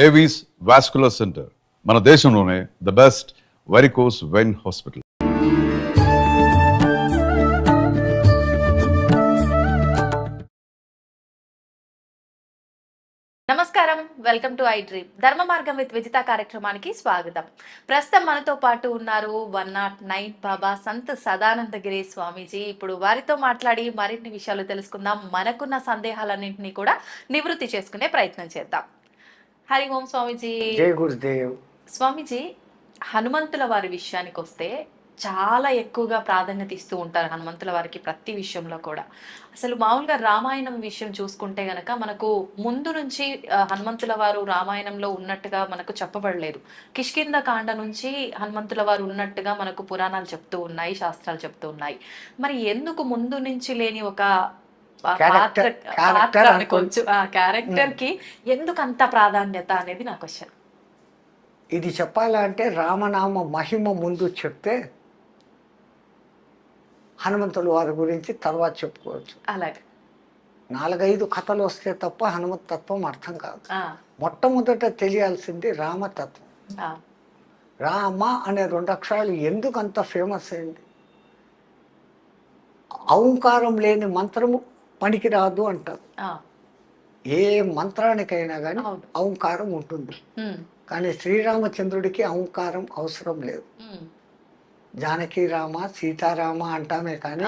Avis vascular centre మన దేశంలోనే the best varicose vein hospital. నమస్కారం, వెల్కమ్ టు ఐ డ్రీమ్. ధర్మ మార్గం విత్ విజిత కార్యక్రమానికి స్వాగతం. ప్రస్తుతం మనతో పాటు ఉన్నారు 109 బాబా సంత్ సదానందగిరి స్వామీజీ. ఇప్పుడు వారితో మాట్లాడి మరిన్ని విషయాలు తెలుసుకుందాం. మనకున్న సందేహాలన్నింటినీ కూడా నివృత్తి చేసుకునే ప్రయత్నం చేద్దాం. హరి ఓం స్వామీజీ. జై గురుదేవ్. స్వామీజీ, హనుమంతుల వారి విషయానికి వస్తే చాలా ఎక్కువగా ప్రాధాన్యత ఇస్తూ ఉంటారు హనుమంతుల వారికి ప్రతి విషయంలో కూడా. అసలు మామూలుగా రామాయణం విషయం చూసుకుంటే గనక మనకు ముందు నుంచి హనుమంతుల వారు రామాయణంలో ఉన్నట్టుగా మనకు చెప్పబడలేదు. కిష్కింద కాండ నుంచి హనుమంతుల వారు ఉన్నట్టుగా మనకు పురాణాలు చెప్తూ ఉన్నాయి, శాస్త్రాలు చెప్తూ ఉన్నాయి. మరి ఎందుకు ముందు నుంచి లేని ఒక క్యారెక్టర్ కి ఎందుకు అంత ప్రాధాన్యత అనేది నా క్వశ్చన్. ఇది చెప్పాలంటే రామనామ మహిమ ముందు చెప్తే హనుమంతుల వారి గురించి తర్వాత చెప్పుకోవచ్చు. అలాగే 4-5 కథలు వస్తే తప్ప హనుమత్ తత్వం అర్థం కాదు. మొట్టమొదట తెలియాల్సింది రామతత్వం. రామ అనే 2 అక్షరాలు ఎందుకు అంత ఫేమస్ అయింది? ఔంకారం లేని మంత్రము పనికిరాదు అంటారు. ఏ మంత్రానికైనా కానీ ఔంకారం ఉంటుంది. కానీ శ్రీరామచంద్రుడికి ఔంకారం అవసరం లేదు. జానకి రామ సీతారామ అంటామే కానీ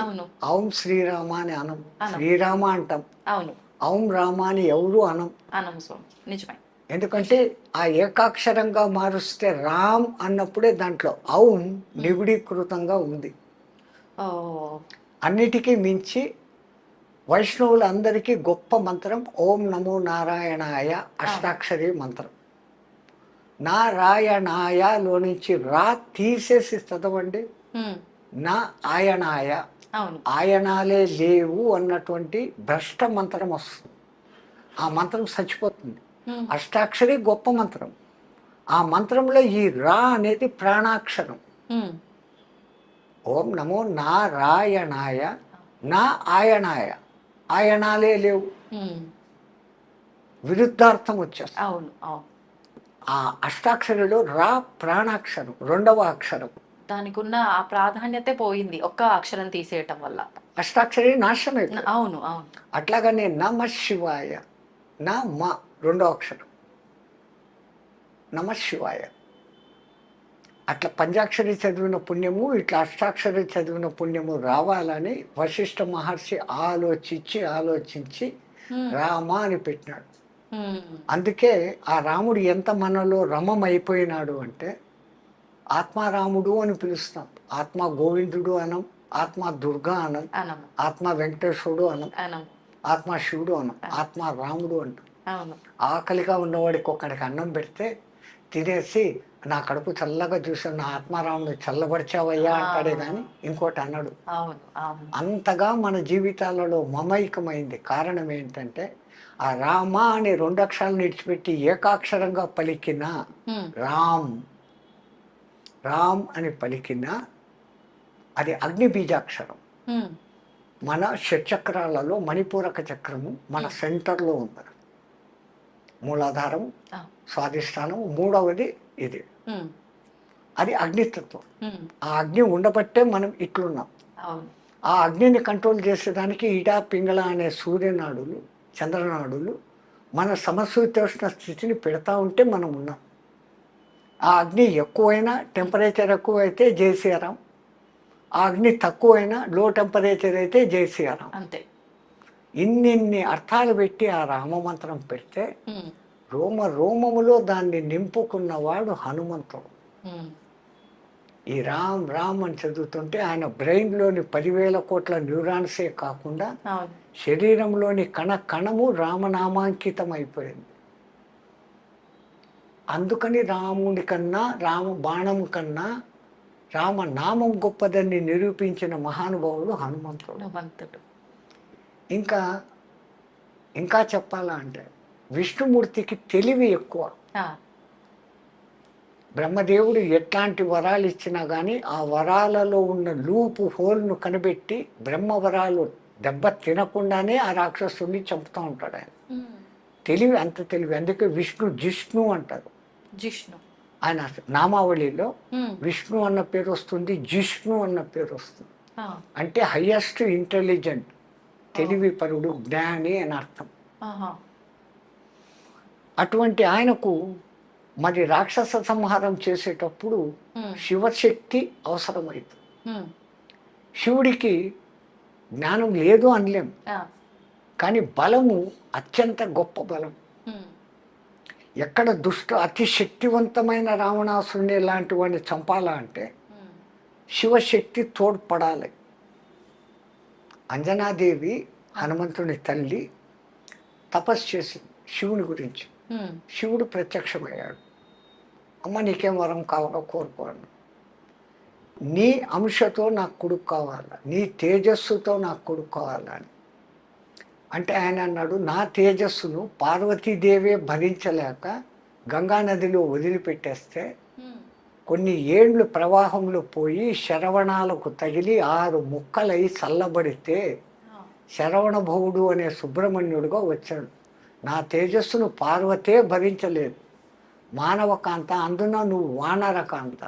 ఔం శ్రీరామ అని అనం. శ్రీరామ అంటాం, ఔం రామ అని ఎవరు అనం. ఎందుకంటే ఆ ఏకాక్షరంగా మారుస్తే రామ్ అన్నప్పుడే దాంట్లో ఔం నిగుడీకృతంగా ఉంది. అన్నిటికీ మించి వైష్ణవులందరికీ గొప్ప మంత్రం ఓం నమో నారాయణాయ అష్టాక్షరి మంత్రం. నారాయణాయలో నుంచి రా తీసేసి చదవండి. నా ఆయనాయ, ఆయనాలే లేవు అన్నటువంటి భ్రష్ట మంత్రం వస్తుంది. ఆ మంత్రం చచ్చిపోతుంది. అష్టాక్షరి గొప్ప మంత్రం. ఆ మంత్రంలో ఈ రా అనేది ప్రాణాక్షరం. ఓం నమో నారాయణాయ, నా ఆయనాయ, ఆయనాలే లేవు, విరుద్ధార్థం వచ్చేస్తుంది. ఆ అష్టాక్షరిలో రా ప్రాణాక్షరం, 2వ అక్షరం. దానికి ఉన్న ఆ ప్రాధాన్యత పోయింది ఒక్క అక్షరం తీసేయటం వల్ల. అష్టాక్షరి నాశనం అయిపోయింది. అవును అవును. అట్లాగనే నమ శివాయ, నా మా 2వ అక్షరం నమ శివాయ. అట్లా పంచాక్షరి చదివిన పుణ్యము, ఇట్లా అష్టాక్షరి చదివిన పుణ్యము రావాలని వశిష్ఠ మహర్షి ఆలోచించి రామ అని పెట్టినాడు. అందుకే ఆ రాముడు ఎంత మనలో రమమైపోయినాడు అంటే ఆత్మారాముడు అని పిలుస్తాం. ఆత్మ గోవిందుడు అనం, ఆత్మ దుర్గా అనం, ఆత్మ వెంకటేశ్వరుడు అనం, ఆత్మ శివుడు అనం, ఆత్మ రాముడు అంటాం. ఆకలిగా ఉన్నవాడికి ఒక్కడికి అన్నం పెడితే తినేసి నా కడుపు చల్లగా చూసావు, నా ఆత్మారాముడు చల్లబరిచావయ్యా అంటాడే కానీ ఇంకోటి అన్నాడు. అంతగా మన జీవితాలలో మమైకమైంది. కారణం ఏంటంటే ఆ రామ అనే 2 అక్షరాలు విడిచిపెట్టి ఏకాక్షరంగా పలికిన రామ్, రామ్ అని పలికిన అది అగ్ని బీజాక్షరం. మన షట్చక్రాలలో మణిపూరక చక్రము మన సెంటర్లో ఉంది. మూలాధారం, స్వాధిష్టానం, 3వది ఇది. అది అగ్నితత్వం. ఆ అగ్ని ఉండబట్టే మనం ఇట్లున్నాం. ఆ అగ్నిని కంట్రోల్ చేసేదానికి ఇడా పింగళ అనే సూర్యనాడులు, చంద్రనాడులు మన సమశీతోష్ణ స్థితిని పెడతా ఉంటే మనం ఉన్నాం. ఆ అగ్ని ఎక్కువైనా, టెంపరేచర్ ఎక్కువైతే జై శ్రీరాం, ఆ అగ్ని తక్కువైనా లో టెంపరేచర్ అయితే జై శ్రీరాం. అంతే. ఇన్ని అర్థాలు పెట్టి ఆ రామమంత్రం పెడితే రోమములో దాన్ని నింపుకున్నవాడు హనుమంతుడు. ఈ రామ్ రామ్ అని చదువుతుంటే ఆయన బ్రెయిన్లోని 10,000 కోట్ల న్యూరాన్సే కాకుండా శరీరంలోని కణము రామనామాంకితం అయిపోయింది. అందుకని రాముడి కన్నా, రామ బాణం కన్నా రామనామం గొప్పదని నిరూపించిన మహానుభావుడు హనుమంతుడు. ఇంకా చెప్పాలంటే విష్ణుమూర్తికి తెలివి ఎక్కువ. బ్రహ్మదేవుడు ఎట్లాంటి వరాలు ఇచ్చినా కానీ ఆ వరాలలో ఉన్న లూపు హోల్ను కనిపెట్టి బ్రహ్మవరాలు దెబ్బ తినకుండానే ఆ రాక్షసుని చంపుతూ ఉంటాడు ఆయన. తెలివి అంత తెలివి, అందుకే జిష్ణు అంటారు. జిష్ణు. ఆయన నామావళిలో ఉమ్. విష్ణు అన్న పేరు వస్తుంది, జిష్ణు అన్న పేరు వస్తుంది. ఆ, అంటే హయ్యెస్ట్ ఇంటెలిజెంట్, తెలివి పరుడు, జ్ఞాని అని అర్థం. ఆహా. అటువంటి ఆయనకు మరి రాక్షస సంహారం చేసేటప్పుడు ఉమ్. శివశక్తి అవసరమవుతుంది. ఉమ్. శివుడికి జ్ఞానం లేదు అనలేం, ఆ, కానీ బలము అత్యంత గొప్ప బలం. ఉమ్. ఎక్కడ అతి శక్తివంతమైన రావణాసురుని లాంటి వాడిని చంపాలా అంటే ఉమ్. శివశక్తి తోడ్పడాలి. అంజనాదేవి హనుమంతుని తల్లి తపస్సు చేసింది శివుని గురించి. ఉమ్. శివుడు ప్రత్యక్షమయ్యాడు. అమ్మ నీకేం వరం కావాలో కోరుకోను, నీ అంశతో నాకు కొడుకు కావాలా, నీ తేజస్సుతో నాకు కొడుకు కావాలా అని. అంటే ఆయన అన్నాడు, నా తేజస్సును పార్వతీదేవే భరించలేక గంగానదిలో వదిలిపెట్టేస్తే ఉమ్. కొన్ని ఏళ్ళు ప్రవాహంలో పోయి శరవణాలకు తగిలి 6 ముక్కలై చల్లబడితే ఆ, శరవణభవుడు అనే సుబ్రహ్మణ్యుడుగా వచ్చాడు. నా తేజస్సును పార్వతే భరించలేదు, మానవకాంత, అందున నువ్వు వానరకాంత,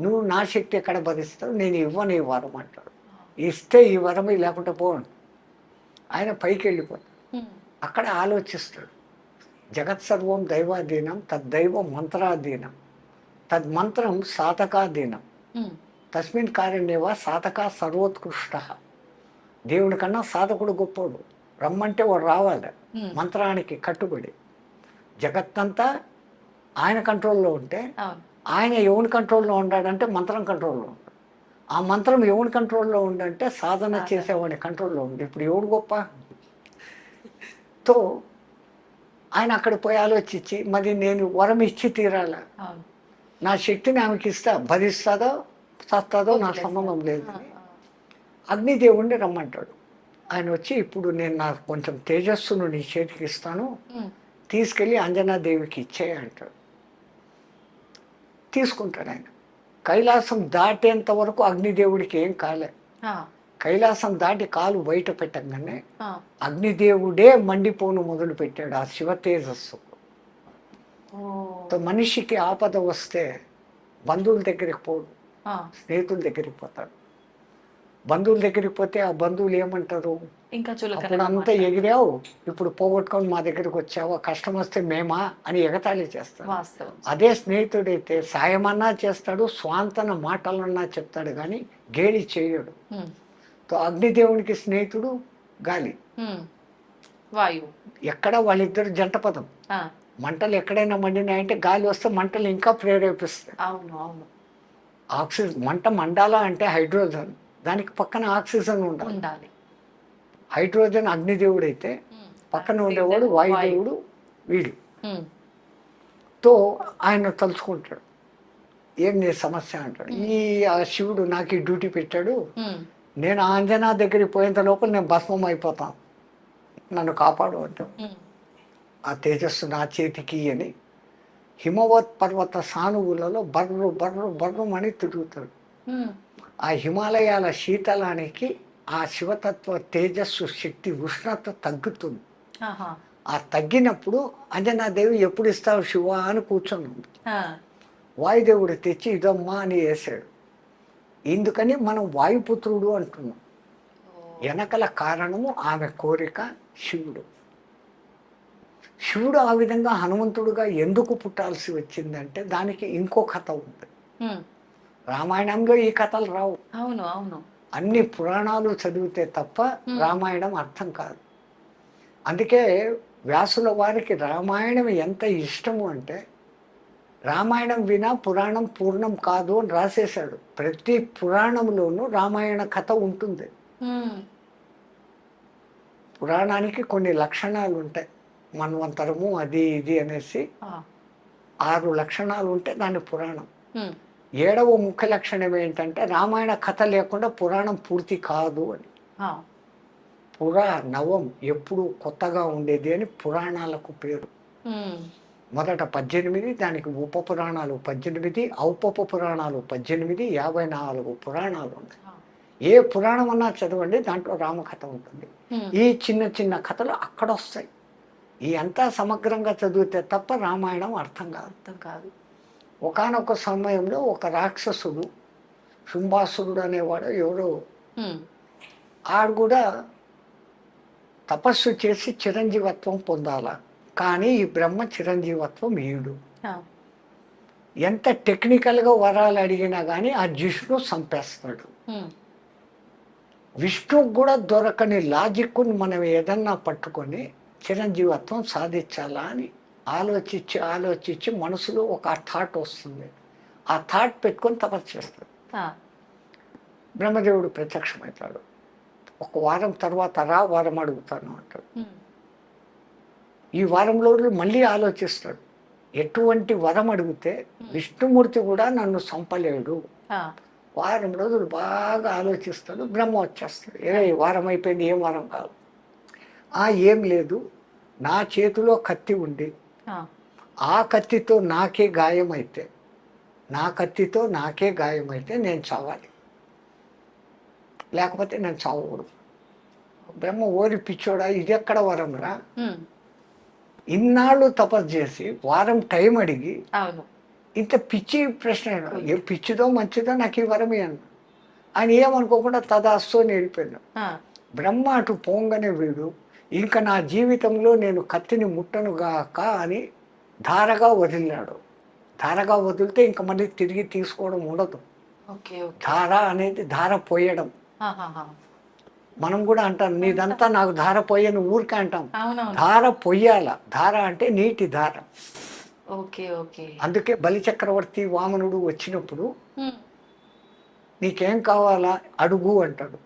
నువ్వు నా శక్తి ఎక్కడ భరిస్తావు, నేను ఇవ్వను ఈ వరం అంటాడు. ఇస్తే ఈ వరం, లేకుంటే పోను. ఆయన పైకి వెళ్ళిపోతాడు. ఉమ్. అక్కడ ఆలోచిస్తాడు, జగత్సర్వం దైవాధీనం, తద్దైవం మంత్రాధీనం, తద్మంత్రం సాధకాధీనం, ఉమ్. తస్మిన్ కార్యనేవ సాధక సర్వోత్కృష్ట. దేవుడి కన్నా సాధకుడు గొప్పోడు, రమ్మంటే వాడు రావాలి, మంత్రానికి కట్టుబడి. జగత్తంతా ఆయన కంట్రోల్లో ఉంటే అవును. ఆయన ఎవరి కంట్రోల్లో ఉన్నాడంటే మంత్రం కంట్రోల్లో ఉంటాడు. ఆ మంత్రం ఎవరి కంట్రోల్లో ఉండంటే సాధన చేసేవాడి కంట్రోల్లో ఉంది. ఇప్పుడు ఎవడు గొప్ప? తో ఆయన అక్కడ పోయి ఆలోచించి, మరి నేను వరం ఇచ్చి తీరాలా, అవును. నా శక్తిని ఆమెకి ఇస్తా, భరిస్తుందో చస్తుందో నాకు సంబంధం లేదు. అగ్నిదేవుణ్ణి రమ్మంటాడు. ఆయన వచ్చి, ఇప్పుడు నేను నాకు కొంచెం తేజస్సును నీ చేతికి ఇస్తాను, ఉమ్. తీసుకెళ్ళి అంజనాదేవికి ఇచ్చేయి అంటాడు. తీసుకుంటాడు ఆయన. కైలాసం దాటేంత వరకు అగ్నిదేవుడికి ఏం కాలే. ఆ, కైలాసం దాటి కాలు బయట పెట్టగానే ఆ. అగ్నిదేవుడే మండిపోను మొదలు పెట్టాడు ఆ శివ తేజస్సు. ఓ. మనిషికి ఆపద వస్తే బంధువుల దగ్గరికి పోడు, ఆ, స్నేహితుల దగ్గరికి పోతాడు. బంధువుల దగ్గరికి పోతే ఆ బంధువులు ఏమంటారు, ఇంకా అప్పుడు చులకనగా అంతా ఎగిరావు, ఇప్పుడు పోగొట్టుకొని మా దగ్గరికి వచ్చావా, కష్టం వస్తే మేమా అని ఎగతాళి చేస్తాడు. వాస్తవం. అదే స్నేహితుడైతే సాయమన్నా చేస్తాడు, స్వాంతన మాటలన్నా చెప్తాడు, కానీ గేలి చేయడు. ఉమ్. తో అగ్నిదేవునికి స్నేహితుడు గాలి. ఉమ్. వాయువు. ఎక్కడ వాళ్ళిద్దరు జంట పదం. ఆ, మంటలు ఎక్కడైనా మండినాయంటే గాలి వస్తే మంటలు ఇంకా ప్రేరేపిస్తాయి. అవును, అవును. ఆక్సిజన్, మంట మండాలా అంటే హైడ్రోజన్, దానికి పక్కన ఆక్సిజన్ ఉండాలి. ఉండాలి. హైడ్రోజన్ అగ్నిదేవుడు అయితే ఉమ్. పక్కన ఉండేవాడు వాయుదేవుడు వీడు. ఉమ్. తో ఆయన తలుచుకుంటాడు, ఏం నీ సమస్య అంటాడు. ఆ శివుడు నాకు ఈ డ్యూటీ పెట్టాడు, ఉమ్. నేను ఆంజనా దగ్గరికి పోయేంత లోపల నేను భస్మం అయిపోతాను, నన్ను కాపాడు అంటాడు. ఉమ్. ఆ తేజస్సు నా చేతికి అని హిమవత్ పర్వత సానువులలో బర్రు బర్రు బర్రు అని తిరుగుతాడు. ఉమ్. ఆ హిమాలయాల శీతలానికి ఆ శివతత్వ తేజస్సు శక్తి ఉష్ణత తగ్గుతుంది. ఆహా. ఆ తగ్గినప్పుడు అంజనాదేవి ఎప్పుడు ఇస్తావు శివ అని కూర్చొని ఉంది. ఆ. వాయుదేవుడు తెచ్చి ఇదమ్మా అని వేసాడు. ఎందుకని మనం వాయుపుత్రుడు అంటున్నాం. వెనకల కారణము ఆమె కోరిక శివుడు. శివుడు ఆ విధంగా హనుమంతుడుగా ఎందుకు పుట్టాల్సి వచ్చిందంటే దానికి ఇంకో కథ ఉంది. ఉమ్. రామాయణంలో ఈ కథలు రావు. అవును, అవును. అన్ని పురాణాలు చదివితే తప్ప రామాయణం అర్థం కాదు. అందుకే వ్యాసుల వారికి రామాయణం ఎంత ఇష్టము అంటే, రామాయణం వినా పురాణం పూర్ణం కాదు అని రాసేశాడు. ప్రతి పురాణంలోనూ రామాయణ కథ ఉంటుంది. ఉమ్. పురాణానికి కొన్ని లక్షణాలు ఉంటాయి, మన్వంతరము అది ఇది అనేసి ఆ. 6 లక్షణాలు ఉంటే దాన్ని పురాణం. ఉమ్. 7వ ముఖ్య లక్షణం ఏంటంటే రామాయణ కథ లేకుండా పురాణం పూర్తి కాదు అని. ఆ. నవం ఎప్పుడు కొత్తగా ఉండేది అని పురాణాలకు పేరు. ఉమ్. మొదట 18, దానికి ఉప పురాణాలు 18, ఔపప పురాణాలు 18, 54 పురాణాలు ఉన్నాయి. ఆ. ఏ పురాణం అన్నా చదవండి, దాంట్లో రామకథ ఉంటుంది. ఉమ్. ఈ చిన్న చిన్న కథలు అక్కడ వస్తాయి. ఈ అంతా సమగ్రంగా చదివితే తప్ప రామాయణం అర్థం కాదు. అర్థం కాదు. ఒకానొక సమయంలో ఒక రాక్షసుడు శుంభాసురుడు అనేవాడు ఎవరో ఆడు కూడా తపస్సు చేసి చిరంజీవత్వం పొందాల, కానీ ఈ బ్రహ్మ చిరంజీవత్వం ఈడు. ఎంత టెక్నికల్గా వరాలు అడిగినా కానీ ఆ జిష్ణు చంపేస్తాడు. విష్ణుకు కూడా దొరకని లాజిక్ను మనం ఏదన్నా పట్టుకొని చిరంజీవత్వం సాధించాలా అని ఆలోచించి ఆలోచించి మనసులో ఒక థాట్ వస్తుంది. ఆ థాట్ పెట్టుకొని తపస్సు చేస్తాడు. బ్రహ్మదేవుడు ప్రత్యక్షమవుతాడు. ఒక వారం తర్వాత వారం అడుగుతాను అంటాడు. ఈ వారం రోజులు మళ్ళీ ఆలోచిస్తాడు. ఎటువంటి వరం అడిగితే విష్ణుమూర్తి కూడా నన్ను చంపలేడు. వారం రోజులు బాగా ఆలోచిస్తాడు. బ్రహ్మ వచ్చేస్తాడు. వారం అయిపోయింది, ఏం వారం కాదు. ఏం లేదు, నా చేతిలో కత్తి ఉండి ఆ కత్తితో నాకే గాయమైతే నేను చావాలి, లేకపోతే నేను చావకూడదు. బ్రహ్మ ఓరి పిచ్చోడా, ఇది ఎక్కడ వరంరా? ఇన్నాళ్ళు తపస్సు చేసి వారం టైం అడిగి ఇంత పిచ్చి ప్రశ్న, ఏ పిచ్చిదో మంచిదో నాకు ఈ వరమే అన్న. ఆయన ఏమనుకోకుండా తదాస్తు అని వెళ్ళిపోయాడు. బ్రహ్మ అటు పోంగానే వీడు ఇంకా నా జీవితంలో నేను కత్తిని ముట్టను గాక అని ధారగా వదిలినాడు. ధారగా వదిలితే ఇంకా మళ్ళీ తిరిగి తీసుకోవడం ఉండదు. ధార అనేది ధార పోయడం. మనం కూడా అంటాం నీదంతా నాకు ధార పోయని ఊరికే అంటాం. ధార పొయ్యాల. ధార అంటే నీటి ధార. అందుకే బలిచక్రవర్తి వామనుడు వచ్చినప్పుడు నీకేం కావాలా అడుగు అంటాడు.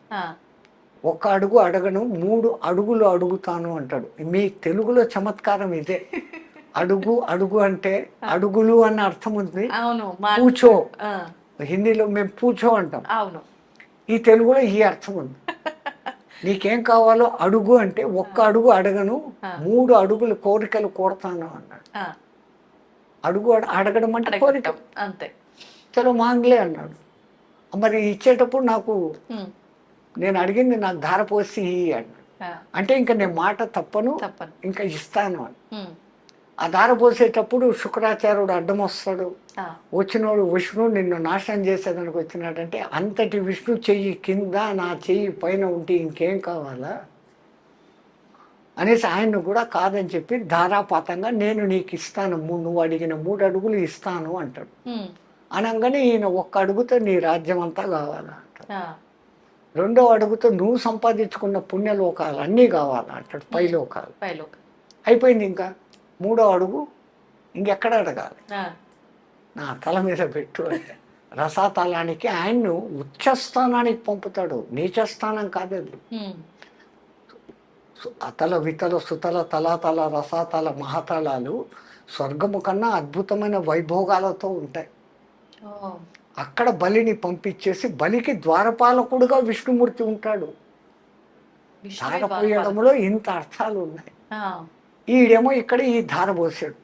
ఒక్క అడుగు అడగను, 3 అడుగులు అడుగుతాను అంటాడు. మీ తెలుగులో చమత్కారం ఇదే. అడుగు అడుగు అంటే అడుగులు అన్న అర్థం ఉంది. పూచో, హిందీలో మేము పూచో అంటాం. ఈ తెలుగులో ఈ అర్థం ఉంది. నీకేం కావాలో అడుగు అంటే ఒక్క అడుగు అడగను, 3 అడుగులు కోరికలు కోరుతాను అన్నాడు. అడుగు అడగడం అంటే కోరిక అంతే. చలో మాంగ్లే అన్నాడు. మరి ఇచ్చేటప్పుడు నాకు నేను అడిగింది నాకు ధార పోసి అన్నాడు. అంటే ఇంకా నేను మాట తప్పను, ఇంకా ఇస్తాను అని. ఆ ధార పోసేటప్పుడు శుక్రాచార్యుడు అడ్డం వస్తాడు. వచ్చినోడు విష్ణు నిన్ను నాశనం చేసేదానికి వచ్చినాడంటే అంతటి విష్ణు చెయ్యి కింద నా చెయ్యి పైన ఉంటే ఇంకేం కావాలా అనేసి ఆయన్ను కూడా కాదని చెప్పి ధారాపాతంగా నేను నీకు ఇస్తాను, నువ్వు అడిగిన 3 అడుగులు ఇస్తాను అంటాడు. అనగానే ఈయన ఒక్క అడుగుతో నీ రాజ్యం అంతా కావాలా అంటాడు. 2వ అడుగుతో నువ్వు సంపాదించుకున్న పుణ్యలోకాలు అన్నీ కావాలా అంటాడు. పైలోకాలు అయిపోయింది. ఇంకా 3వ అడుగు ఇంకెక్కడ అడగాలి? నా తల మీద పెట్టు అంటే రసాతలానికి ఆయన్ను ఉచ్చస్థానానికి పంపుతాడు. నీచస్థానం కాదది. అతల వితల సుతల తలాతల రసాతల మహాతలాలు స్వర్గము కన్నా అద్భుతమైన వైభోగాలతో ఉంటాయి. అక్కడ బలిని పంపించేసి బలికి ద్వారపాలకుడుగా విష్ణుమూర్తి ఉంటాడు. ధార పోయడంలో ఇంత అర్థాలు ఉన్నాయి. ఈడేమో ఇక్కడ ఈ ధార పోసాడు.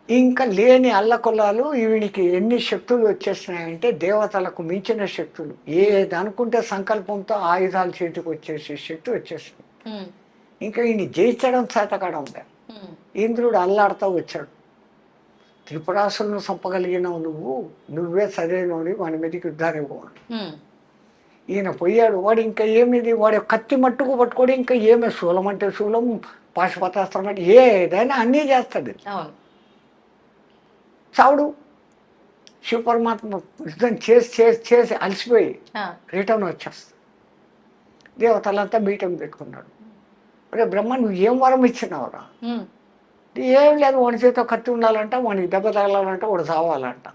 ఇంకా లేని అల్లకొల్లాలు వీనికి ఎన్ని శక్తులు వచ్చేసినాయంటే దేవతలకు మించిన శక్తులు. ఏది అనుకుంటే సంకల్పంతో ఆయుధాలు చేతికి వచ్చేసే శక్తి వచ్చేసింది. ఇంకా ఈయన జయించడం చేతకాడం. ఇంద్రుడు అల్లాడుతూ వచ్చాడు. త్రిపురాసులను చంపగలిగినావు నువ్వే సరైనోడి, వాడి మీదకి యుద్ధాన్ని పోవాలి. ఈయన పోయాడు. వాడు ఇంకా ఏమిది, వాడు కత్తి మట్టుకు పట్టుకోడు. ఇంకా ఏమే శూలం అంటే శూలం, పాశుపతాస్త్రం అంటే ఏదైనా అన్నీ చేస్తాడు. చావుడు శివపరమాత్మ యుద్ధం చేసి చేసి చేసి అలసిపోయి రిటర్న్ వచ్చేస్తాడు. దేవతలంతా మీటింగ్ పెట్టుకున్నాడు. అరే బ్రహ్మ నువ్వు ఏం వరం ఇచ్చినావురా? ఏం లేదు, వాడి చేతితో కత్తి ఉండాలంట, వాడికి దెబ్బ తగలాలంట, వాడు చావాలంట.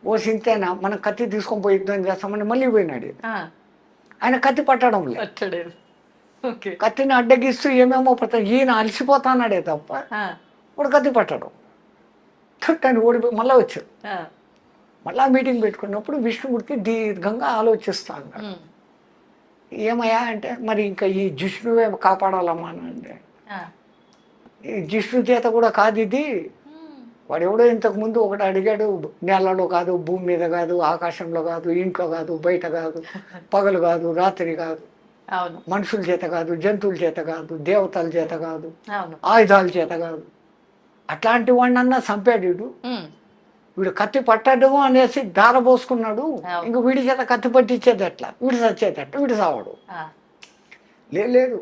ఓ సింతేనా మనం కత్తి తీసుకొని పోయి యుద్ధం చేస్తామని మళ్ళీ పోయినాడు. ఆయన కత్తి పట్టడం లేదు. కత్తిని అడ్డగిస్తూ ఏమేమో పడతాడు. ఈయన అలసిపోతానాడే తప్ప వాడు కత్తి పట్టడం. తను ఓడిపోయి మళ్ళీ వచ్చాడు. మళ్ళా మీటింగ్ పెట్టుకున్నప్పుడు విష్ణుమూర్తి దీర్ఘంగా ఆలోచిస్తా అన్నాడు. ఏమయ్యా అంటే మరి ఇంకా ఈ జిష్ణువే కాపాడాలమ్మా అంటే ఈ జిష్ణు చేత కూడా కాదు ఇది. వాడు ఎవడో ఇంతకుముందు ఒకటి అడిగాడు, నేలలో కాదు, భూమి మీద కాదు, ఆకాశంలో కాదు, ఇంట్లో కాదు, బయట కాదు, పగలు కాదు, రాత్రి కాదు, అవును మనుషుల చేత కాదు, జంతువుల చేత కాదు, దేవతల చేత కాదు, అవును ఆయుధాల చేత కాదు. అట్లాంటి వాడినన్నా చంపాడు వీడు. ఉమ్, వీడు కత్తి పట్టడు అనేసి దార పోసుకున్నాడు. అవును. ఇంక వీడి చేత కత్తి పట్టించేది ఎట్లా, వీడు చచ్చేదట్లా, వీడు సావడు. ఆ, లేదు,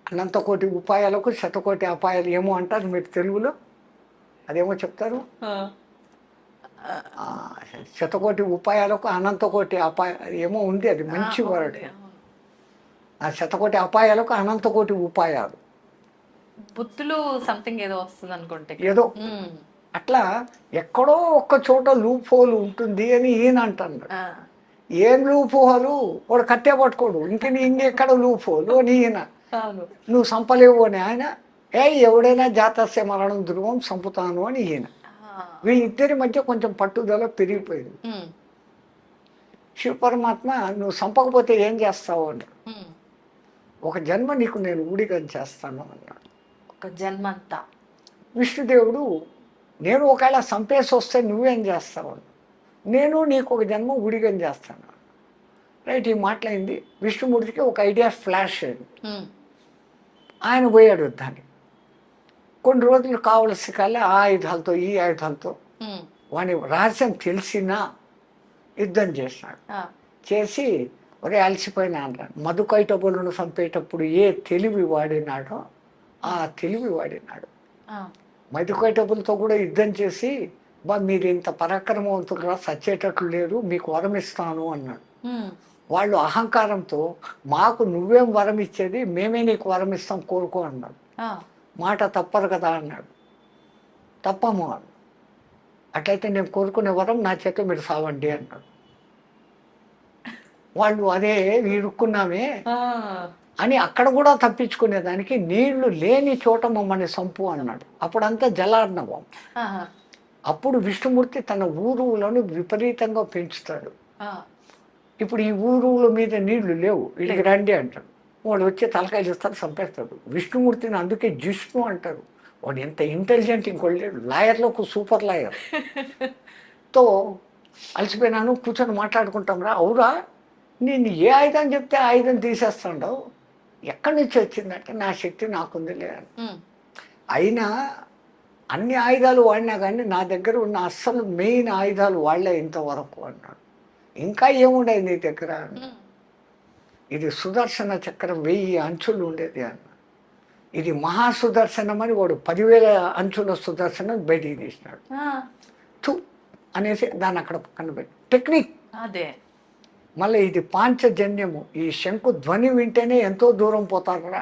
అనంత కోటి ఉపాయాలకు శతకోటి అపాయాలు ఏమో అంటారు మీరు తెలుగులో, అదేమో చెప్తారు. ఆ, ఆ, శతకోటి ఉపాయాలకు అనంత కోటి అపాయ ఏమో ఉంది, అది మంచి వర్డ్. అవును. ఆ శతకోటి అపాయాలకు అనంత కోటి ఉపాయాలు బుద్ధులు సంథింగ్ ఏదో వస్తుంది అనుకుంటే. ఏదో ఉమ్, అట్లా ఎక్కడో ఒక్క చోట లూప్ హోల్ ఉంటుంది అని ఈయన అంటున్నాడు. ఆ, ఏం లూప్ హోలు, వాడు కట్టే పట్టుకోడు, ఇంకెక్కడ లూప్ హోలు అని ఈయన. అవును నువ్వు సంపలేవు అని ఆయన, ఎవడైనా జాతస్య మరణం ధ్రువం సంపుతాను అని ఈయన. ఆ, వీళ్ళిద్దరి మధ్య కొంచెం పట్టుదల పెరిగిపోయింది. ఉమ్, శివ పరమాత్మ నువ్వు సంపకపోతే ఏం చేస్తావు అన్నాడు. ఉమ్. ఒక జన్మ నీకు నేను ఊడిగం చేస్తాను అన్నాడు. ఒక జన్మంతా. విష్ణుదేవుడు నేను ఒకవేళ సంపేసి వస్తే నువ్వేం చేస్తావు అన్నాడు. నేను నీకు ఒక జన్మ ఊడిగం చేస్తాను. రైట్, ఈ మాటలైంది. విష్ణుమూర్తికి ఒక ఐడియా ఫ్లాష్ అయింది. ఉమ్, ఆయన పోయాడు యుద్ధానికి. కొన్ని రోజులు కావలసి కల్లా ఆ ఆయుధాలతో ఈ ఆయుధాలతో ఉమ్, వాని రహస్యం తెలిసినా యుద్ధం చేసినాడు. ఆ, చేసి ఒరే అలసిపోయినా అన్నాడు. మధుకైటబులను చంపేటప్పుడు ఏ తెలివి వాడినాడో ఆ తెలివి వాడినాడు. ఆ, మధుకైటబులతో కూడా యుద్ధం చేసి, మీరు ఇంత పరాక్రమవంతులుగా సచ్చేటట్లు లేరు, మీకు వరం ఇస్తాను అన్నాడు. ఉమ్, వాళ్ళు అహంకారంతో మాకు నువ్వేం వరం ఇచ్చేది, మేమే నీకు వరం ఇస్తాం కోరుకో అన్నాడు. ఆ, మాట తప్పరు కదా అన్నాడు. తప్పము అన్నాడు. అట్లయితే నేను కోరుకునే వరం నా చేత మీరు సావండి అన్నాడు. వాళ్ళు అదే ఇరుక్కున్నామే ఆ, అని అక్కడ కూడా తప్పించుకునేదానికి నీళ్లు లేని చోట మమ్మల్ని సంపు అన్నాడు. అప్పుడంతా జలార్ణవం. ఆహా, అప్పుడు విష్ణుమూర్తి తన ఊరువులను విపరీతంగా పెంచుతాడు. ఆ, ఇప్పుడు ఈ ఊరువుల మీద నీళ్లు లేవు, వీళ్ళకి రండి అంటాడు. వాడు వచ్చి తలకాయలు ఇస్తాడు, చంపేస్తాడు. విష్ణుమూర్తిని అందుకే జిష్ణు అంటారు. వాడు ఎంత ఇంటెలిజెంట్, ఇంకోళ్ళు లాయర్లకు సూపర్ లాయర్. తో అలసిపోయినాను, కూర్చొని మాట్లాడుకుంటాం రా. అవురా, నేను ఏ ఆయుధం చెప్తే ఆయుధం తీసేస్తాడవు, ఎక్కడి నుంచి వచ్చిందంటే నా శక్తి నాకుంది లేదు. ఉమ్, అయినా అన్ని ఆయుధాలు వాడినా కానీ నా దగ్గర ఉన్న అస్సలు మెయిన్ ఆయుధాలు వాళ్ళే ఇంతవరకు అన్నాడు. ఇంకా ఏముండదు నీ దగ్గర అన్నాడు. ఉమ్, ఇది సుదర్శన చక్రం 1000 అంచులు ఉండేది అన్న. ఇది మహాసుదర్శనం అని వాడు 10,000 అంచుల సుదర్శనం బయటికి తీసినాడు. ఆ, తు అనేసి దాన్ని అక్కడ పక్కన పెట్టి టెక్నిక్. అదే మళ్ళీ ఇది పాంచజన్యము, ఈ శంకు ధ్వని వింటేనే ఎంతో దూరం పోతారా.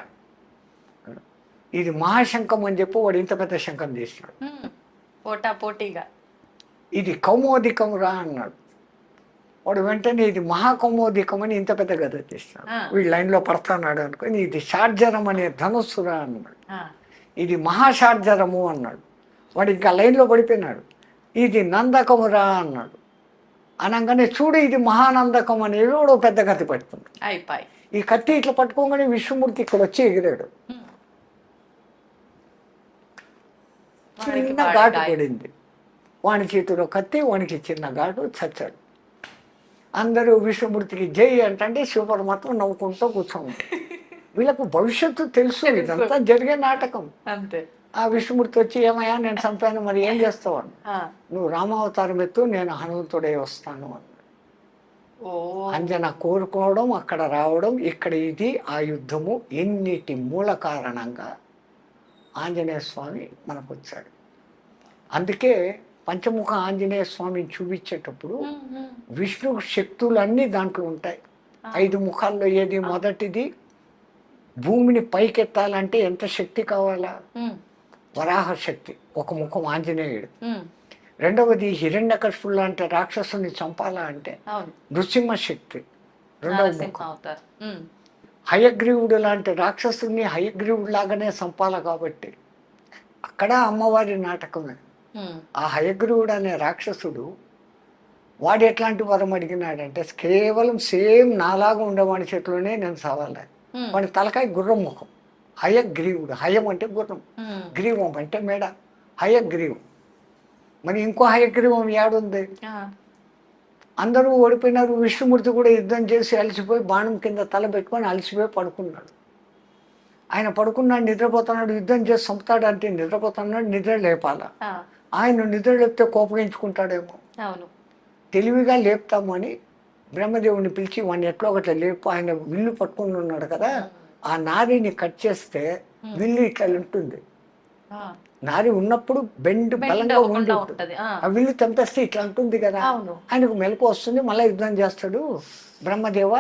ఇది మహాశంఖం అని చెప్పి వాడు ఇంత పెద్ద శంఖం తీసినాడు. ఉమ్, పోటా పోటీగా. ఇది కౌమోదికం రా అన్నాడు. వాడు వెంటనే ఇది మహాకౌమోదికం అని ఇంత పెద్ద గద తీసినాడు. వీడు లైన్లో పడుతున్నాడు అనుకొని ఇది షార్జరం అనే ధనుస్సురా అన్నాడు. ఆ, ఇది మహాషార్జరము అన్నాడు. వాడు ఇంకా లైన్లో పడిపోయినాడు. ఇది నందకమురా అన్నాడు. అనగానే చూడు ఇది మహానందకం అనేది కూడా పెద్ద కత్తి పట్టుకుంది. అయిపోయి. ఈ కత్తి ఇట్లా పట్టుకోగానే విష్ణుమూర్తి ఇక్కడ వచ్చి ఎగిరాడు. ఉమ్, చిన్న ఘాటు పడింది. వాని చేతిలో కత్తి, వానికి చిన్న ఘాటు, చచ్చాడు. అందరూ విష్ణుమూర్తికి జై అంటే శివపరమాత్మ నవ్వుకుంటూ కూర్చోండి. వీళ్ళకు భవిష్యత్తు తెలుసు, ఇదంతా జరిగే నాటకం. అంతే. ఆ విష్ణుమూర్తి వచ్చి ఏమయ్యా నేను చంపాను, మరి ఏం చేస్తావు అన్న. ఆ, నువ్వు రామావతారం ఎత్తు, నేను హనుమంతుడే వస్తాను అన్న. ఓ, అంజన కోరుకోవడం, అక్కడ రావడం, ఇక్కడ ఇది ఆ యుద్ధము, ఎన్నిటి మూల కారణంగా ఆంజనేయ స్వామి మనకు వచ్చాడు. అందుకే పంచముఖ ఆంజనేయ స్వామిని చూపించేటప్పుడు ఉమ్, ఉమ్, విష్ణు శక్తులన్నీ దాంట్లో ఉంటాయి. 5 ముఖాల్లో ఏది మొదటిది, భూమిని పైకెత్తాలంటే ఎంత శక్తి కావాలా, ఉమ్, వరాహ శక్తి, ఒక ముఖం ఆంజనేయుడు. ఉమ్, రెండవది హిరణ్యకశిపుడు లాంటి రాక్షసుని చంపాలా అంటే అవును, నృసింహ శక్తి, రెండవ నరసింహ ముఖం. అవతార్. ఉమ్, హయగ్రీవుడు లాంటి రాక్షసుని హయగ్రీవుడు లాగానే చంపాల కాబట్టి అక్కడ అమ్మవారి నాటకమే. ఉమ్, ఆ హయగ్రీవుడు అనే రాక్షసుడు వాడు ఎట్లాంటి వరం అడిగినాడంటే కేవలం సేమ్ నాలాగా ఉండేవాడి చేతిలోనే నేను చావాలి. ఉమ్, వాడి తలకాయ గుర్రం ముఖం, హయగ్రీవుడు. హయం అంటే గుర్రం, ఉమ్, గ్రీవం అంటే మేడ, హయగ్రీవం. మరి ఇంకో హయగ్రీవం ఏడుంది, ఆ, అందరూ ఓడిపోయినారు. విష్ణుమూర్తి కూడా యుద్ధం చేసి అలసిపోయి బాణం కింద తల పెట్టుకొని అలసిపోయి పడుకున్నాడు. ఆయన పడుకున్నాడు, నిద్రపోతున్నాడు, యుద్ధం చేసి చంపుతాడు అంటే నిద్రపోతున్నాడు, నిద్ర లేపాల. ఆయన నిద్ర లేపితే కోపగించుకుంటాడేమో, అవును. తెలివిగా లేపుతాము అని బ్రహ్మదేవుని పిలిచి వాడిని ఎట్లా ఒకట్లా లేపు, ఆయన విల్లు పట్టుకుని ఉన్నాడు కదా, ఆ నారిని కట్ చేస్తే విల్లు ఇట్లా ఉంటుంది. నారి ఉన్నప్పుడు బెండ్ బలంగా ఉండి ఉంటుంది, ఆ విల్లు తెంపేస్తే ఇట్లా ఉంటుంది కదా. ఆయనకు మెలకు వస్తుంది, మళ్ళీ యుద్ధం చేస్తాడు. బ్రహ్మదేవ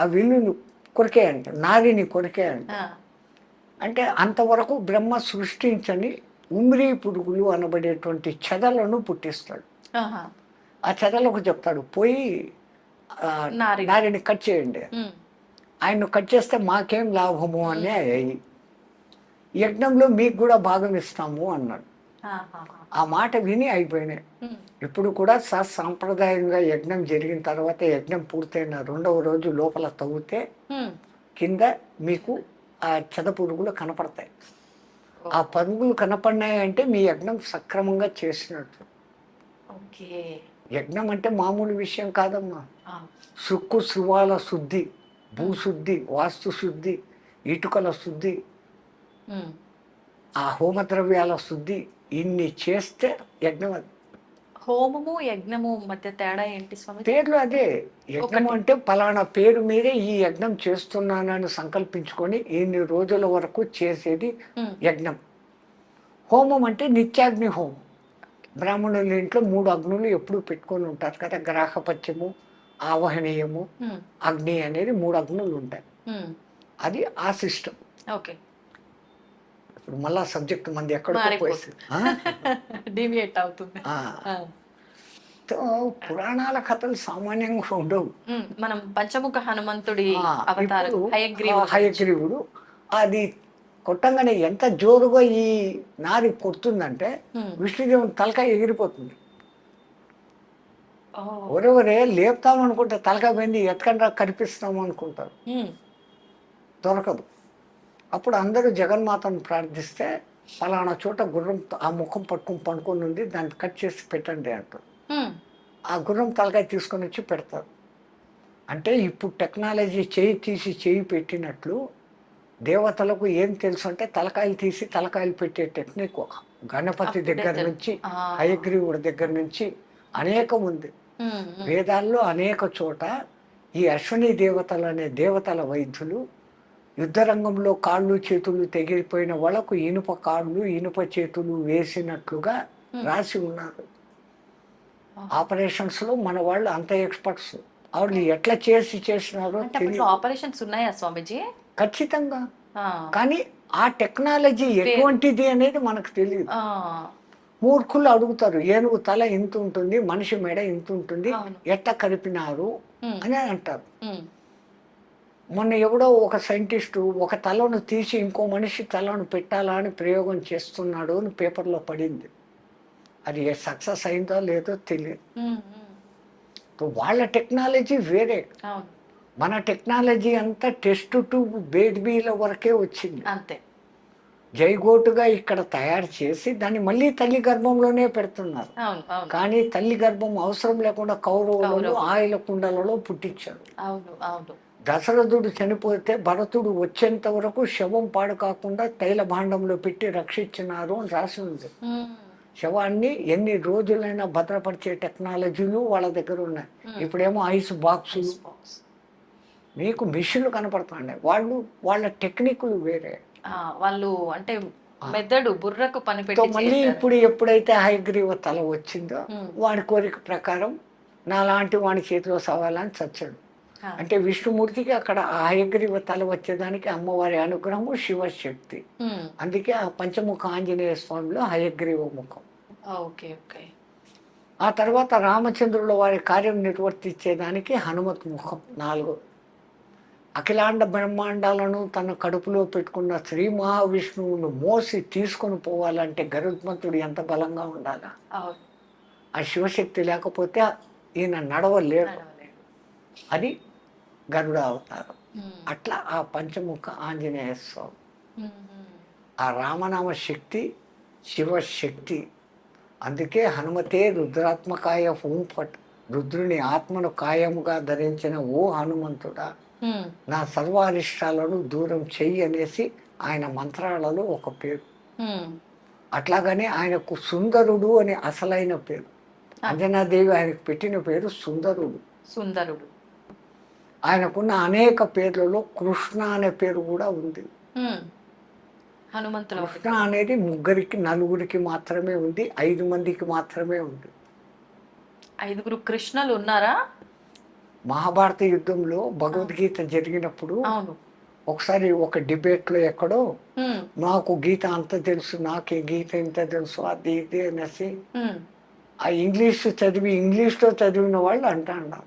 ఆ విల్లుని కొరికే అంట, నారిని కొరికే అంట. అంటే అంతవరకు బ్రహ్మ సృష్టించని ఉమ్రీ పురుగులు అనబడేటువంటి చెదలను పుట్టిస్తాడు. ఆ చెదలకు చెప్తాడు, పోయి నారిని కట్ చేయండి. ఆయన్ను కట్ చేస్తే మాకేం లాభము అని అయ్యి యజ్ఞంలో మీకు కూడా భాగం ఇస్తాము అన్నాడు. ఆ మాట విని అయిపోయినాయి. ఇప్పుడు కూడా సాంప్రదాయంగా యజ్ఞం జరిగిన తర్వాత, యజ్ఞం పూర్తయిన 2వ రోజు లోపల తవ్వితే కింద మీకు ఆ చెద పురుగులు కనపడతాయి. ఆ పరుగులు కనపడినాయి అంటే మీ యజ్ఞం సక్రమంగా చేసినట్టు. యజ్ఞం అంటే మామూలు విషయం కాదమ్మా. సుక్కు శృవాల శుద్ధి, భూశుద్ధి, వాస్తు శుద్ధి, ఇటుకల శుద్ధి, ఆ హోమద్రవ్యాల శుద్ధి, ఇన్ని చేస్తే యజ్ఞం. అది హోమము యజ్ఞము మధ్య తేడా ఏంటి స్వామి? పేర్లు అదే. యజ్ఞం అంటే పలానా పేరు మీదే ఈ యజ్ఞం చేస్తున్నానని సంకల్పించుకొని ఇన్ని రోజుల వరకు చేసేది యజ్ఞం. హోమం అంటే నిత్యాగ్ని హోమం. బ్రాహ్మణుల ఇంట్లో 3 అగ్నులు ఎప్పుడు పెట్టుకొని ఉంటారు కదా, గ్రాహపత్యము, ఆవహనీయము, అగ్ని అనేది 3 అగ్నులు ఉంటాయి. అది ఆ సిస్టమ్. ఓకే. ఇప్పుడు మళ్ళా సబ్జెక్ట్ మంది ఎక్కడో డివియేట్ అవుతుంది. పురాణాల కథలు సామాన్యంగా ఉండవు. మనం పంచముఖ హనుమంతుడి హయగ్రీవుడు అది కొట్టంగానే ఎంత జోరుగా ఈ నారి కొడుతుందంటే విష్ణుదేవుని తలకాయ ఎగిరిపోతుంది. ఒరెవరే లేపుతామనుకుంటే తలకాయ పోయింది, ఎత్కండ్రా కనిపిస్తాము అనుకుంటారు, దొరకదు. అప్పుడు అందరూ జగన్మాతను ప్రార్థిస్తే ఫలానా చోట గుర్రం ఆ ముఖం పట్టుకుని పండుకొని ఉంది, దాన్ని కట్ చేసి పెట్టండి అంటారు. ఆ గుర్రం తలకాయ తీసుకొని వచ్చి పెడతారు. అంటే ఇప్పుడు టెక్నాలజీ చేయి తీసి చేయి పెట్టినట్లు దేవతలకు ఏం తెలుసు అంటే తలకాయలు తీసి తలకాయలు పెట్టే టెక్నిక్ గణపతి దగ్గర నుంచి హయగ్రీవుడి దగ్గర నుంచి అనేకం ఉంది. వేదాల్లో అనేక చోట ఈ అశ్విని దేవతలు అనే దేవతల వైద్యులు యుద్ధరంగంలో కాళ్ళు చేతులు తెగిపోయిన వాళ్ళకు ఇనుప కాళ్ళు ఇనుప చేతులు వేసినట్లుగా రాసి ఉన్నారు. ఆపరేషన్స్ లో మన వాళ్ళు అంత ఎక్స్పర్ట్స్. వాళ్ళు ఎట్లా చేసినారో ఆపరేషన్స్ ఉన్నాయా స్వామిజీ? ఖచ్చితంగా. కానీ ఆ టెక్నాలజీ ఎటువంటిది అనేది మనకు తెలియదు. మూర్ఖులు అడుగుతారు, ఏనుగు తల ఇంత ఉంటుంది, మనిషి మెడ ఇంత ఉంటుంది, ఎట్లా కలిపినారు అని అంటారు. మొన్న ఎవడో ఒక సైంటిస్టు ఒక తలను తీసి ఇంకో మనిషి తలను పెట్టాలా అని ప్రయోగం చేస్తున్నాడు అని పేపర్లో పడింది. అది సక్సెస్ అయిందో లేదో తెలియదు. వాళ్ళ టెక్నాలజీ వేరే, మన టెక్నాలజీ అంతా టెస్ట్ ట్యూబ్ బేబీల వరకే వచ్చింది. అంతే. జైగోటుగా ఇక్కడ తయారు చేసి దాన్ని మళ్ళీ తల్లి గర్భంలోనే పెడుతున్నారు. కానీ తల్లి గర్భం అవసరం లేకుండా కౌరవులలో ఆయిల కుండలలో పుట్టించారు. దశరథుడు చనిపోతే భరతుడు వచ్చేంత వరకు శవం పాడు కాకుండా తైల భాండంలో పెట్టి రక్షించినారు అని రాసి ఉంది. శవాన్ని ఎన్ని రోజులైనా భద్రపరిచే టెక్నాలజీలు వాళ్ళ దగ్గర ఉన్నాయి. ఇప్పుడేమో ఐస్ బాక్సులు, మీకు మిషన్లు కనపడుతున్నాయి. వాళ్ళ టెక్నిక్లు వేరే. వాళ్ళు అంటే మెదడు బుర్రకు పని పెట్టి మళ్ళీ ఇప్పుడు ఎప్పుడైతే హయగ్రీవ తల వచ్చిందో వాడి కోరిక ప్రకారం నాలాంటి వాడి చేతిలో సవాలని చచ్చాడు. అంటే విష్ణుమూర్తికి అక్కడ ఆ హయగ్రీవ తల వచ్చేదానికి అమ్మవారి అనుగ్రహము, శివశక్తి. అందుకే ఆ పంచముఖ ఆంజనేయ స్వామిలో హయగ్రీవ ముఖం. ఆ తర్వాత రామచంద్రుల వారి కార్యం నిర్వర్తించేదానికి హనుమత్ ముఖం 4. అఖిలాండ బ్రహ్మాండాలను తన కడుపులో పెట్టుకున్న శ్రీ మహావిష్ణువును మోసి తీసుకొని పోవాలంటే గరుత్మంతుడు ఎంత బలంగా ఉండాలా? ఆ శివశక్తి లేకపోతే ఈయన నడవలేడు. అది గరుడ అవతారం. అట్లా ఆ పంచముఖ ఆంజనేయ స్వామి, ఆ రామనామ శక్తి, శివశక్తి. అందుకే హనుమతే రుద్రాత్మకాయ హూం ఫట్ రుద్రుని ఆత్మను కాయముగా ధరించిన ఓ హనుమంతుడా, నా సర్వారిష్టాలను దూరం చెయ్యి అనేసి ఆయన మంత్రాలలో ఒక పేరు. అట్లాగనే ఆయనకు సుందరుడు అని అసలైన పేరు. అంజనాదేవి ఆయనకు పెట్టిన పేరు సుందరుడు. సుందరుడు. ఆయనకున్న అనేక పేర్లలో కృష్ణ అనే పేరు కూడా ఉంది. హనుమంతుల కృష్ణ అనేది ముగ్గురికి నలుగురికి మాత్రమే ఉంది, 5 మందికి మాత్రమే ఉంది. 5 కృష్ణులు ఉన్నారా? మహాభారత యుద్ధంలో భగవద్గీత జరిగినప్పుడు అవును. ఒకసారి ఒక డిబేట్లో ఎక్కడో నాకు గీత అంత తెలుసు, నాకే గీత ఇంత తెలుసు, అది ఇది అనేసి ఆ ఇంగ్లీష్లో చదివిన వాళ్ళు అంటారు,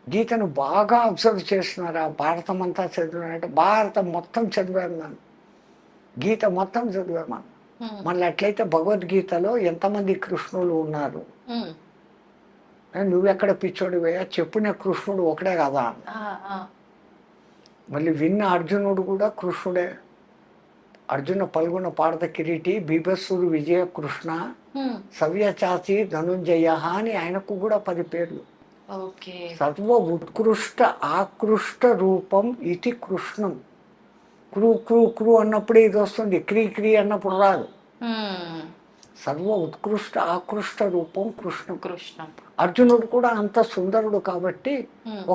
గీతను బాగా అబ్జర్వ్ చేస్తున్నారా, భారతం అంతా చదివినారంటే భారతం మొత్తం చదివాను నన్ను, గీత మొత్తం చదివాను. మళ్ళీ అట్లయితే భగవద్గీతలో ఎంతమంది కృష్ణులు ఉన్నారు, నువ్వెక్కడ పిచ్చోడివయ్యా, చెప్పిన కృష్ణుడు ఒకడే కదా. మళ్ళీ విన్న అర్జునుడు కూడా కృష్ణుడే. అర్జున పల్గొన పాడత కిరీటి బీభత్సుడు విజయ కృష్ణ సవ్యచాచి ధనుంజయ అని ఆయనకు కూడా 10 పేర్లు. సర్వ ఉత్కృష్ట ఆకృష్ట రూపం ఇది కృష్ణం. క్రూ క్రూ క్రూ అన్నప్పుడే ఇది వస్తుంది, క్రీ క్రీ అన్నప్పుడు రాదు. సర్వ ఉత్కృష్ట ఆకృష్ట రూపం కృష్ణం. అర్జునుడు కూడా అంత సుందరుడు కాబట్టి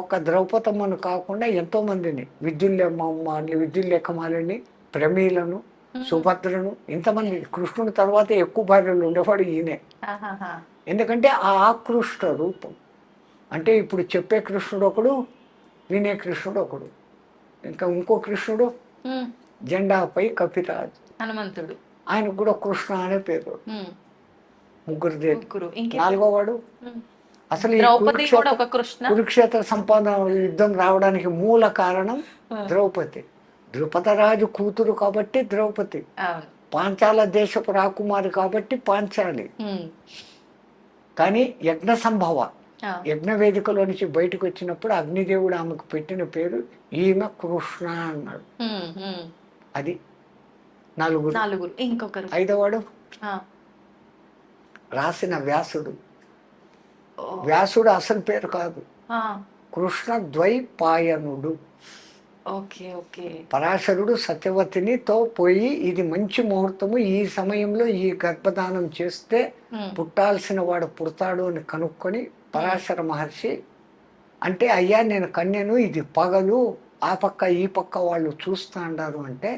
ఒక్క ద్రౌపదమ్మను కాకుండా ఎంతో మందిని, విద్యుల్లేఖమాలని, ప్రమీలను, సుభద్రను, ఇంతమంది. కృష్ణుడి తర్వాత ఎక్కువ భార్యలు ఉండేవాడు ఈయనే. ఎందుకంటే ఆ ఆకృష్ట రూపం అంటే ఇప్పుడు చెప్పే కృష్ణుడు ఒకడు, వినే కృష్ణుడు ఒకడు, ఇంకా ఇంకో కృష్ణుడు జెండాపై కపిరాజు హనుమంతుడు, ఆయనకు కూడా కృష్ణ అనే పేరు. ముగ్గురు. 4వ వాడు అసలు ఈ కురుక్షేత్ర సంపాదన యుద్ధం రావడానికి మూల కారణం ద్రౌపది. ద్రుపదరాజు కూతురు కాబట్టి ద్రౌపది, పాంచాల దేశపు రాకుమారి కాబట్టి పాంచాలి. కానీ యజ్ఞ సంభవ యజ్ఞ వేదికలో నుంచి బయటకు వచ్చినప్పుడు అగ్నిదేవుడు ఆమెకు పెట్టిన పేరు ఈమె కృష్ణ అన్నాడు. అది 4. ఇంకొకరు 5వ రాసిన వ్యాసుడు. వ్యాసుడు అసలు పేరు కాదు, కృష్ణ ద్వైపాయనుడు. పరాశరుడు సత్యవతినితో పోయి ఇది మంచి ముహూర్తము, ఈ సమయంలో ఈ గర్భధానం చేస్తే పుట్టాల్సిన వాడు పుడతాడు అని కనుక్కొని పరాశర మహర్షి అంటే, అయ్యా నేను కన్యను, ఇది పగలు, ఆ పక్క ఈ పక్క వాళ్ళు చూస్తా అన్నారు అంటే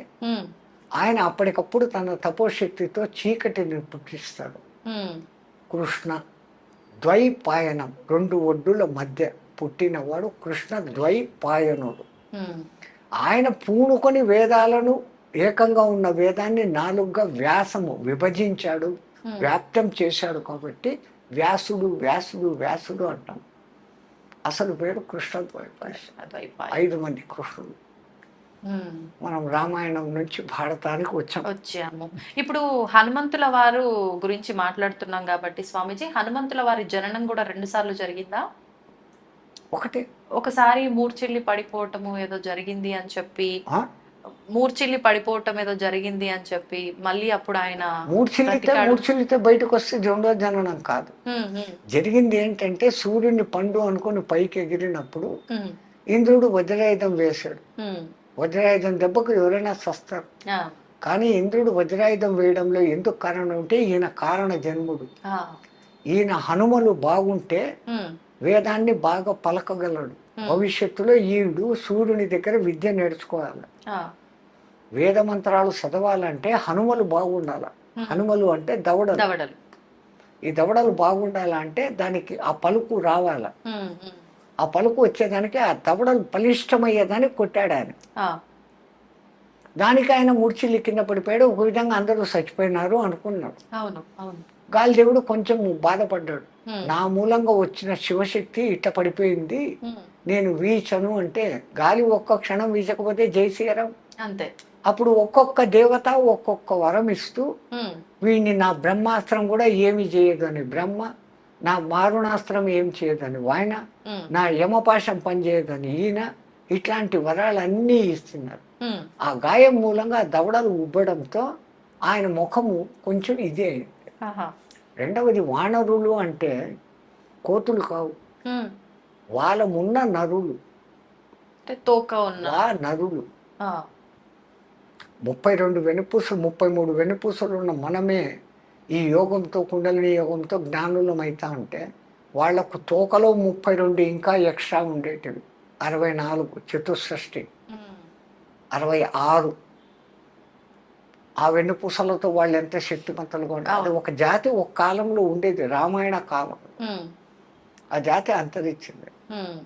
ఆయన అప్పటికప్పుడు తన తపోశక్తితో చీకటిని పుట్టిస్తాడు. కృష్ణ ద్వైపాయనం, 2 ఒడ్డుల మధ్య పుట్టినవాడు కృష్ణ ద్వైపాయనుడు. ఆయన పూనుకొని వేదాలను, ఏకంగా ఉన్న వేదాన్ని 4గా వ్యాసము విభజించాడు, వ్యాప్తం చేశాడు. కాబట్టి వ్యాసుడు వ్యాసుడు వ్యాసుడు అంటాం. అసలు పేరు కృష్ణ ద్వైపాయన. 5 మంది కృష్ణుడు. మనం రామాయణం నుంచి భారతానికి వచ్చాము. ఇప్పుడు హనుమంతుల వారు గురించి మాట్లాడుతున్నాం కాబట్టి స్వామీజీ, హనుమంతుల వారి జననం కూడా 2 సార్లు జరిగిందా? ఒకసారి మూర్ఛిల్లి పడిపోవటము ఏదో జరిగింది అని చెప్పి, మళ్ళీ అప్పుడు ఆయన మూర్ఛిల్లితే బయటకు వస్తే 2వ జననం కాదు. జరిగింది ఏంటంటే సూర్యుని పండు అనుకుని పైకి ఎగిరినప్పుడు ఇంద్రుడు వజ్రాయుధం వేశాడు. వజ్రాయుధం దెబ్బకు ఎవరైనా చస్తారు. కానీ ఇంద్రుడు వజ్రాయుధం వేయడంలో ఎందుకు కారణం అంటే ఈయన కారణ జన్ముడు. ఈయన హనుమలు బాగుంటే వేదాన్ని బాగా పలకగలడు. భవిష్యత్తులో ఈయుడు సూర్యుని దగ్గర విద్య నేర్చుకోవాలి. వేద మంత్రాలు చదవాలంటే హనుమలు బాగుండాల. హనుమలు అంటే దవడలు. ఈ దవడలు బాగుండాలంటే దానికి ఆ పలుకు రావాల. ఆ పలుకు వచ్చేదానికి ఆ దవడలు బలిష్టమయ్యేదానికి కొట్టాడు ఆయన. దానికి ఆయన మూర్ఛిల్లి కింద పడిపోయాడు. ఒక విధంగా అందరూ చచ్చిపోయినారు అనుకున్నాడు. గాలిదేవుడు కొంచెం బాధపడ్డాడు. నా మూలంగా వచ్చిన శివశక్తి ఇట్ట పడిపోయింది, నేను వీచను అంటే గాలి ఒక్క క్షణం వీచకపోతే జయశ్రీరామ్ అంతే. అప్పుడు ఒక్కొక్క దేవత ఒక్కొక్క వరం ఇస్తూ వీడిని నా బ్రహ్మాస్త్రం కూడా ఏమి చేయదు అని బ్రహ్మ, నా మారుణాస్త్రం ఏం చేయదని ఆయన, నా యమపాశం పనిచేయదని ఈయన, ఇట్లాంటి వరాలన్నీ ఇస్తున్నారు. ఆ గాయం మూలంగా దవడలు ఉబ్బడంతో ఆయన ముఖము కొంచెం ఇదే అయింది. 2వది వానరులు అంటే కోతులు కావు, ఉమ్. వాళ్ళమున్న నరులు, అంటే తోక ఉన్న నరులు. ఆ, 32 వెనుపూసలు 33 వెనుపూసలు ఉన్న మనమే ఈ యోగంతో కుండలిని యోగంతో జ్ఞానులం అవుతా ఉంటే వాళ్లకు తోకలో 32 ఇంకా ఎక్స్ట్రా ఉండేటివి. 64 చతుషష్ఠి, ఉమ్. 66 ఆ వెన్నుపూసలతో వాళ్ళు ఎంత శక్తిమంతులుగా ఉంటారు. అది ఒక జాతి ఒక కాలంలో ఉండేది, రామాయణ కాలం. ఉమ్. ఆ జాతి అంతరించింది. ఉమ్.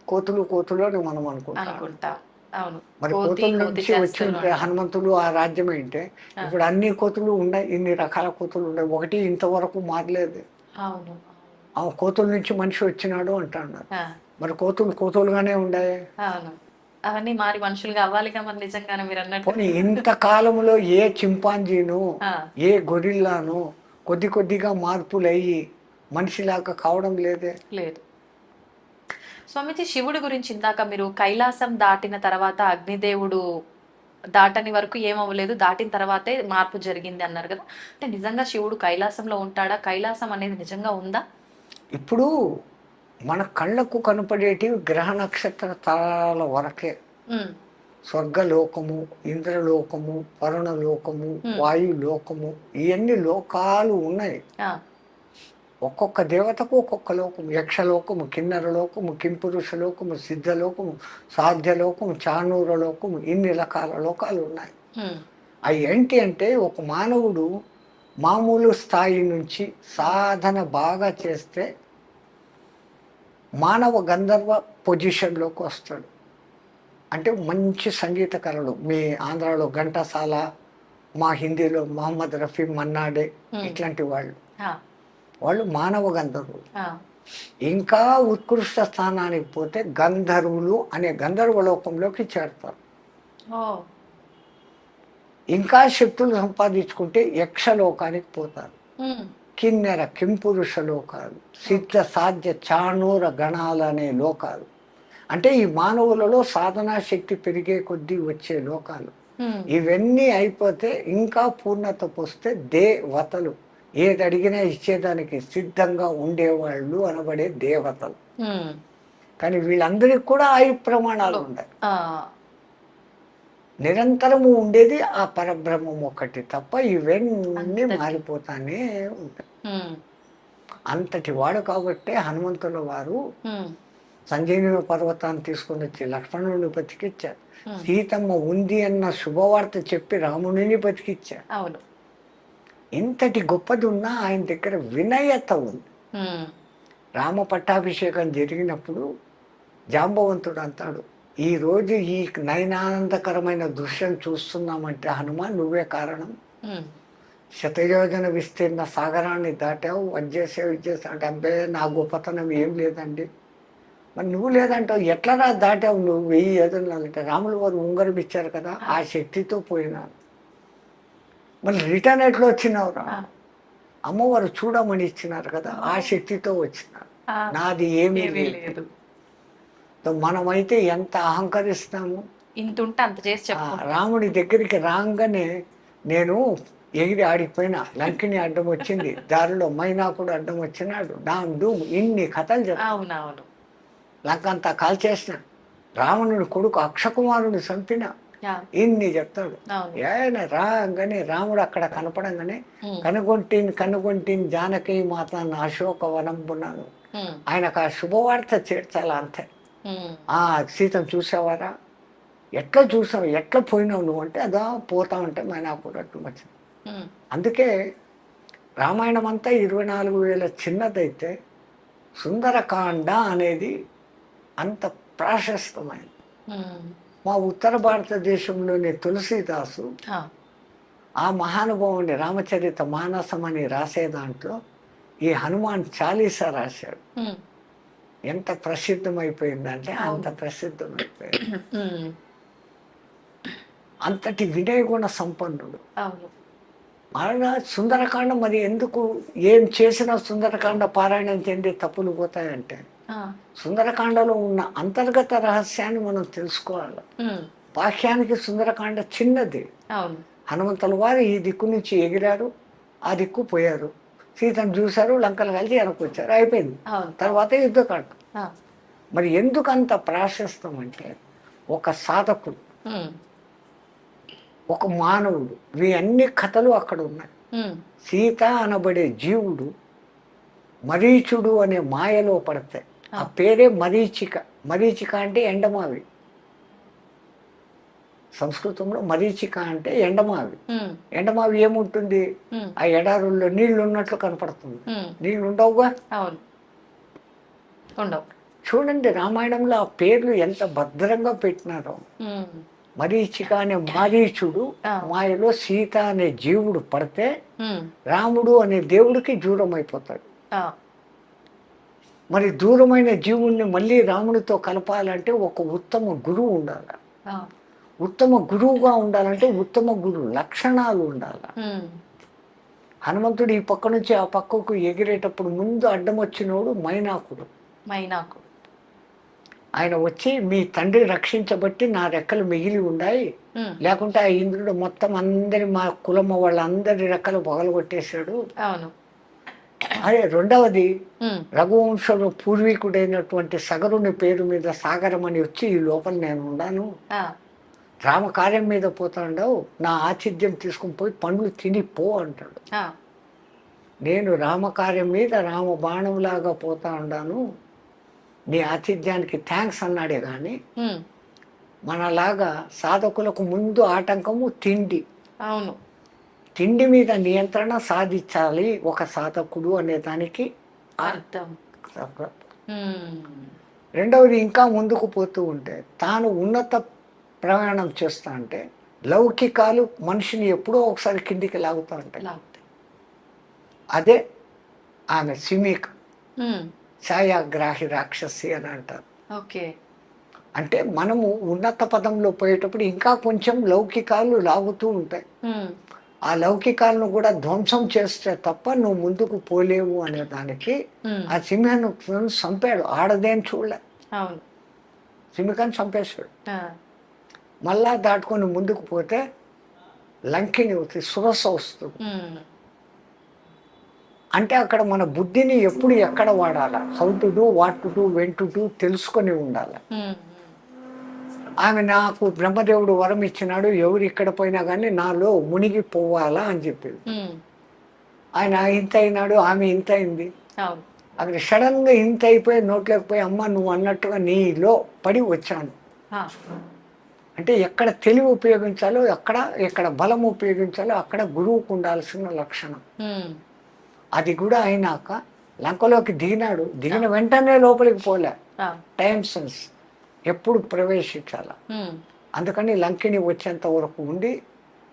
కోతులు అని మనం అనుకుంటాం. అనుకుంటా. అవును. మరి కోతి కోతుల కోతి నుంచి వచ్చి చేష్టలు ఉంటే అంటాం. హనుమంతుడు ఆ రాజ్యం ఏంటే ఇప్పుడు అన్ని కోతులు ఉన్నాయి, ఇన్ని రకాల కోతులు ఉన్నాయి, ఒకటి ఇంతవరకు మారలేదు. అవును. ఆ కోతుల నుంచి మనిషి వచ్చినాడు అంటున్నారు. ఆ, మరి కోతులుగానే ఉన్నాయి. అవును. అవన్నీ మారి మనుషులుగా అవ్వాలిగా మరి, నిజంగానే మీరు అన్నట్టు. పోనీ ఇంత కాలంలో ఏ చింపాంజీను ఆ, ఏ గొరిల్లాను కొద్దిగా మార్పులు అయ్యి మనిషిలాగా కావడం లేదే. లేదు. స్వామీజీ, శివుడి గురించి ఇందాక మీరు కైలాసం దాటిన తర్వాత అగ్నిదేవుడు దాటని వరకు ఏమవ్వలేదు, దాటిన తర్వాతే మార్పు జరిగింది అన్నారు కదా. అంటే నిజంగా శివుడు కైలాసంలో ఉంటాడా? కైలాసం అనేది నిజంగా ఉందా? ఇప్పుడు మన కళ్ళకు కనపడేటివి గ్రహ నక్షత్ర తారాల వరకే. ఉమ్. స్వర్గలోకము, ఇంద్రలోకము, వరుణలోకము, వాయులోకము, ఇవన్నీ లోకాలు ఉన్నాయి. ఆ, ఒక్కొక్క దేవతకు ఒక్కొక్క లోకము. యక్షలోకము, కిన్నరలోకము, కింపురుషలోకము, సిద్ధలోకము, సాధ్యలోకము, చానూరలోకము, ఇన్ని రకాల లోకాలు ఉన్నాయి. ఉమ్. అవి ఏంటి అంటే ఒక మానవుడు మామూలు స్థాయి నుంచి సాధన బాగా చేస్తే మానవ గంధర్వ పొజిషన్లోకి వస్తాడు. అంటే మంచి సంగీత కళలు, మీ ఆంధ్రాలో ఘంటసాల, మా హిందీలో మహమ్మద్ రఫీ, మన్నాడే, ఇట్లాంటి వాళ్ళు మానవ గంధర్వులు. ఇంకా ఉత్కృష్ట స్థానానికి పోతే గంధర్వులు అనే గంధర్వ లోకంలోకి చేరతారు. ఇంకా శక్తులు సంపాదించుకుంటే యక్షలోకానికి పోతారు. కిన్నెర కింపురుష లోకాలు, సిద్ధ సాధ్య చాణూర గణాలు అనే లోకాలు, అంటే ఈ మానవులలో సాధనా శక్తి పెరిగే కొద్దీ వచ్చే లోకాలు. ఇవన్నీ అయిపోతే ఇంకా పూర్ణత పోస్తే దేవతలు, ఏది అడిగినా ఇచ్చేదానికి సిద్ధంగా ఉండేవాళ్ళు అనబడే దేవతలు. కానీ వీళ్ళందరికీ కూడా ఆయు ప్రమాణాలు ఉన్నాయి. నిరంతరము ఉండేది ఆ పరబ్రహ్మం ఒకటి తప్ప ఇవన్నీ మారిపోతానే ఉంటాయి. అంతటి వాడు కాబట్టే హనుమంతుల వారు సంజీవని పర్వతాన్ని తీసుకొని వచ్చి లక్ష్మణుని బతికిచ్చారు. సీతమ్మ ఉంది అన్న శుభవార్త చెప్పి రాముడిని బతికిచ్చారు. అవును. ఇంతటి గొప్పది ఉన్నా ఆయన దగ్గర వినయత ఉంది. రామ పట్టాభిషేకం జరిగినప్పుడు జాంబవంతుడు అంటాడు, ఈరోజు ఈ నయనానందకరమైన దృశ్యం చూస్తున్నామంటే హనుమాన్ నువ్వే కారణం. శతయోజన విస్తీర్ణ సాగరాన్ని దాటావు, వచ్చేసావు, ఇచ్చేసావు అంటే అబ్బాయి నా గొప్పతనం ఏం లేదండి. మరి నువ్వు లేదంటావు, ఎట్లా దాటావు నువ్వు 1000 యోజనాలంటే? రాములు వారు ఉంగరం ఇచ్చారు కదా, ఆ శక్తితో పోయినాను. మళ్ళీ రిటర్న్ ఎట్లా వచ్చినావురా? అమ్మవారు చూడమని ఇచ్చినారు కదా, ఆ శక్తితో వచ్చినారు. నాది ఏమీ లేదు. మనమైతే ఎంత అహంకరిస్తాము. ఇంతుంటే అంత చేసి రాముడి దగ్గరికి రాగానే నేను ఎగిరి ఆడిపోయినా, లంకిని అడ్డం వచ్చింది, దారిలో మైనాకుడు అడ్డం వచ్చినాడు, డామ్ డూమ్ ఇన్ని కథలు చెప్తాను. లంక అంతా కాల్చేసిన, రావణుడి కొడుకు అక్షకుమారుని చంపిన, ఇన్ని చెప్తాడు. ఆయన రాగానే రాముడు అక్కడ కనపడంగానే కనుగొంటిని జానకి మాత అశోకవనంబున్నాను, ఆయనకు ఆ శుభవార్త చేర్చాలా అంతే. సీతను చూసావారా, ఎట్లా చూసావు, ఎట్లా పోయినావు నువ్వు అంటే, అదా పోతా ఉంటే మైనాకుడు అడ్డం వచ్చింది. అందుకే రామాయణం అంతా 24,000 చిన్నదైతే సుందరకాండ అనేది అంత ప్రాశస్తమైనది. మా ఉత్తర భారతదేశంలోని తులసీదాసు ఆ మహానుభావుని రామచరిత మానసం అని రాసే దాంట్లో ఈ హనుమాన్ చాలీసా రాశాడు. ఎంత ప్రసిద్ధమైపోయిందంటే అంత ప్రసిద్ధమైపోయింది. అంతటి వినయగుణ సంపన్నుడు. అలా సుందరకాండ మరి ఎందుకు ఏం చేసినా సుందరకాండ పారాయణం చెంది తప్పులు పోతాయంటే, సుందరకాండలో ఉన్న అంతర్గత రహస్యాన్ని మనం తెలుసుకోవాలి. బాహ్యానికి సుందరకాండ చిన్నది. హనుమంతుల వారు ఈ దిక్కు నుంచి ఎగిరారు, ఆ దిక్కు పోయారు, సీతను చూశారు, లంకలు కలిసి వెనక్కి వచ్చారు, అయిపోయింది. అవును. తర్వాత యుద్ధకాండ. ఆ. మరి ఎందుకంత ప్రాశస్తం అంటే ఒక సాధకుడు, ఉమ్. ఒక మానవుడు, ఇవి అన్ని కథలు అక్కడ ఉన్నాయి. ఉమ్. సీత అనబడే జీవుడు మరీచుడు అనే మాయలో పడితే, ఆ పేరే మరీచిక. మరీచిక అంటే ఎండమావి. సంస్కృతంలో మరీచిక అంటే ఎండమావి. ఉమ్. ఎండమావి ఏముంటుంది? ఉమ్. ఆ ఎడారుల్లో నీళ్లు ఉన్నట్లు కనపడుతుంది. ఉమ్. నీళ్లు ఉండవుగా. అవును, ఉండవు. చూడండి రామాయణంలో ఆ పేర్లు ఎంత భద్రంగా పెట్టినారో. ఉమ్. మరీచిక అనే మారీచుడు మాయలో సీత అనే జీవుడు పడితే ఉమ్. రాముడు అనే దేవుడికి దూరం అయిపోతాడు. ఆ. మరి దూరమైన జీవుణ్ణి మళ్ళీ రాముడితో కలపాలంటే ఒక ఉత్తమ గురువు ఉండాలి. ఆ. ఉత్తమ గురువుగా ఉండాలంటే ఉత్తమ గురువు లక్షణాలు ఉండాలి. ఉమ్. హనుమంతుడు ఈ పక్క నుంచి ఆ పక్కకు ఎగిరేటప్పుడు ముందు అడ్డం వచ్చినోడు మైనాకుడు. మైనాకు. ఆయన వచ్చి మీ తండ్రి రక్షించబట్టి నా రెక్కలు మిగిలి ఉన్నాయి, ఉమ్. లేకుంటే ఆ ఇంద్రుడు మొత్తం అందరి మా కులమ్మ వాళ్ళందరి రెక్కలు పగలగొట్టేశాడు. అవును. అదే రెండవది, ఉమ్. రఘువంశంలో పూర్వీకుడైనటువంటి సగరుని పేరు మీద సాగరం అని వచ్చి ఈ లోపల నేను ఉన్నాను, ఆ. రామకార్యం మీద పోతాండవు, నా ఆతిథ్యం తీసుకుని పోయి పండ్లు తిని పో అంటాడు. ఆ. నేను రామకార్యం మీద రామ బాణంలాగా పోతా ఉన్నాను, నీ ఆతిథ్యానికి థ్యాంక్స్ అన్నాడే కానీ ఉమ్. మనలాగా సాధకులకు ముందు ఆటంకము తిండి. అవును. తిండి మీద నియంత్రణ సాధించాలి ఒక సాధకుడు అనే దానికి అర్థం. ఉమ్. రెండవది, ఇంకా ముందుకు పోతూ ఉంటే తాను ఉన్నత ప్రయాణం చేస్తా అంటే లౌకికాలు మనిషిని ఎప్పుడో ఒకసారి కిందికి లాగుతూ ఉంటాయి. లాగుతాయి. అదే ఆమె సిమిక ఉమ్. ఛాయాగ్రాహి రాక్షసి అని అంటారు. ఓకే. అంటే మనము ఉన్నత పదంలో పోయేటప్పుడు ఇంకా కొంచెం లౌకికాలు లాగుతూ ఉంటాయి. ఉమ్. ఆ లౌకికాలను కూడా ధ్వంసం చేస్తే తప్ప నువ్వు ముందుకు పోలేవు అనే దానికి ఉమ్. ఆ సింహను చంపాడు. ఆడదేం చూడలే, అవును. సింహికని చంపేశాడు. ఆ. మళ్ళా దాటుకొని ముందుకు పోతే లంకిని అవుతుంది, సురస వస్తుంది. ఉమ్. అంటే అక్కడ మన బుద్ధిని ఎప్పుడు ఎక్కడ వాడాలి, how to do, what to do, when to do తెలుసుకొని ఉండాలి. ఉమ్. ఆమె నాకు బ్రహ్మదేవుడు వరం ఇచ్చినాడు, ఎవరు ఇక్కడ పోయినా కానీ నాలో మునిగిపోవాలా అని చెప్పింది. ఉమ్. ఆయన ఇంత అయినాడు, ఆమె ఇంత అయింది. అవును. అక్కడ సడన్గా ఇంత అయిపోయి నోట్లోకి పోయి అమ్మ నువ్వు అన్నట్టుగా నీలో పడి వచ్చాను. ఆ. అంటే ఎక్కడ తెలివి ఉపయోగించాలో, ఎక్కడ బలం ఉపయోగించాలో అక్కడ గురువుకు ఉండాల్సిన లక్షణం. ఉమ్. అది కూడా అయినాక లంకలోకి దిగినాడు, దిగిన వెంటనే లోపలికి పోలే. ఆ. టైం సెన్స్ ఎప్పుడు ప్రవేశించాల. ఉమ్. అందుకని లంకిని వచ్చేంత వరకు ఉండి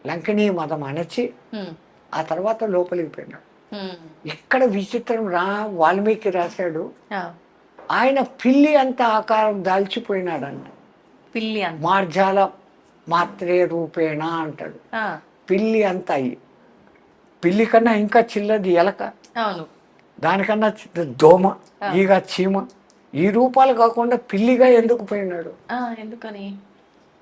లంకిని మదం అణచి ఉమ్. ఆ తర్వాత లోపలికి పోయినాడు. ఉమ్. ఇక్కడ విచిత్రం వాల్మీకి రాశాడు, ఆ. ఆయన పిల్లి అంత ఆకారం దాల్చిపోయినాడంట. పిల్లి అంత. మార్జాల మాత్రే రూపేణ అంటాడు. ఆ. పిల్లి అంత అయ్యి, పిల్లి కన్నా ఇంకా చిన్నది ఎలక, అవును. దానికన్నా దోమ, ఈగ, చీమ, ఈ రూపాలు కాకుండా పిల్లిగా ఎందుకు పోయినాడు? ఆ. ఎందుకని?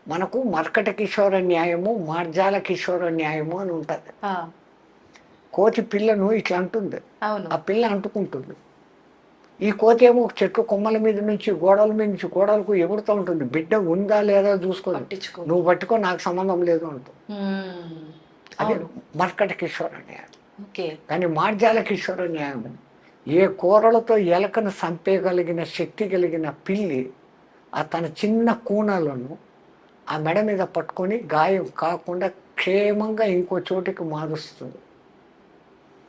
మనకు మర్కట కిషోర న్యాయము, మార్జాల కిషోర న్యాయము అని ఉంటుంది. ఆ. కోతి పిల్లను ఇట్లా అంటుంది, అవును. ఆ పిల్ల అంటుకుంటుంది. ఈ కోతి ఏమో చెట్టు కొమ్మల మీద నుంచి గోడల మీద నుంచి గోడలకు ఎగురుతూ ఉంటుంది, బిడ్డ ఉందా లేదా చూసుకో, పట్టించుకో, నువ్వు పట్టుకో, నాకు సంబంధం లేదు అంటూ. ఉమ్. అది అవును. మర్కట కిషోర న్యాయం. ఓకే. కానీ మార్జాల కిషోర న్యాయం, ఏ కూరలతో ఎలకను చంపేయగలిగిన శక్తి కలిగిన పిల్లి ఆ తన చిన్న కూనలను ఆ మెడ మీద పట్టుకొని గాయం కాకుండా క్షేమంగా ఇంకో చోటికి మారుస్తుంది.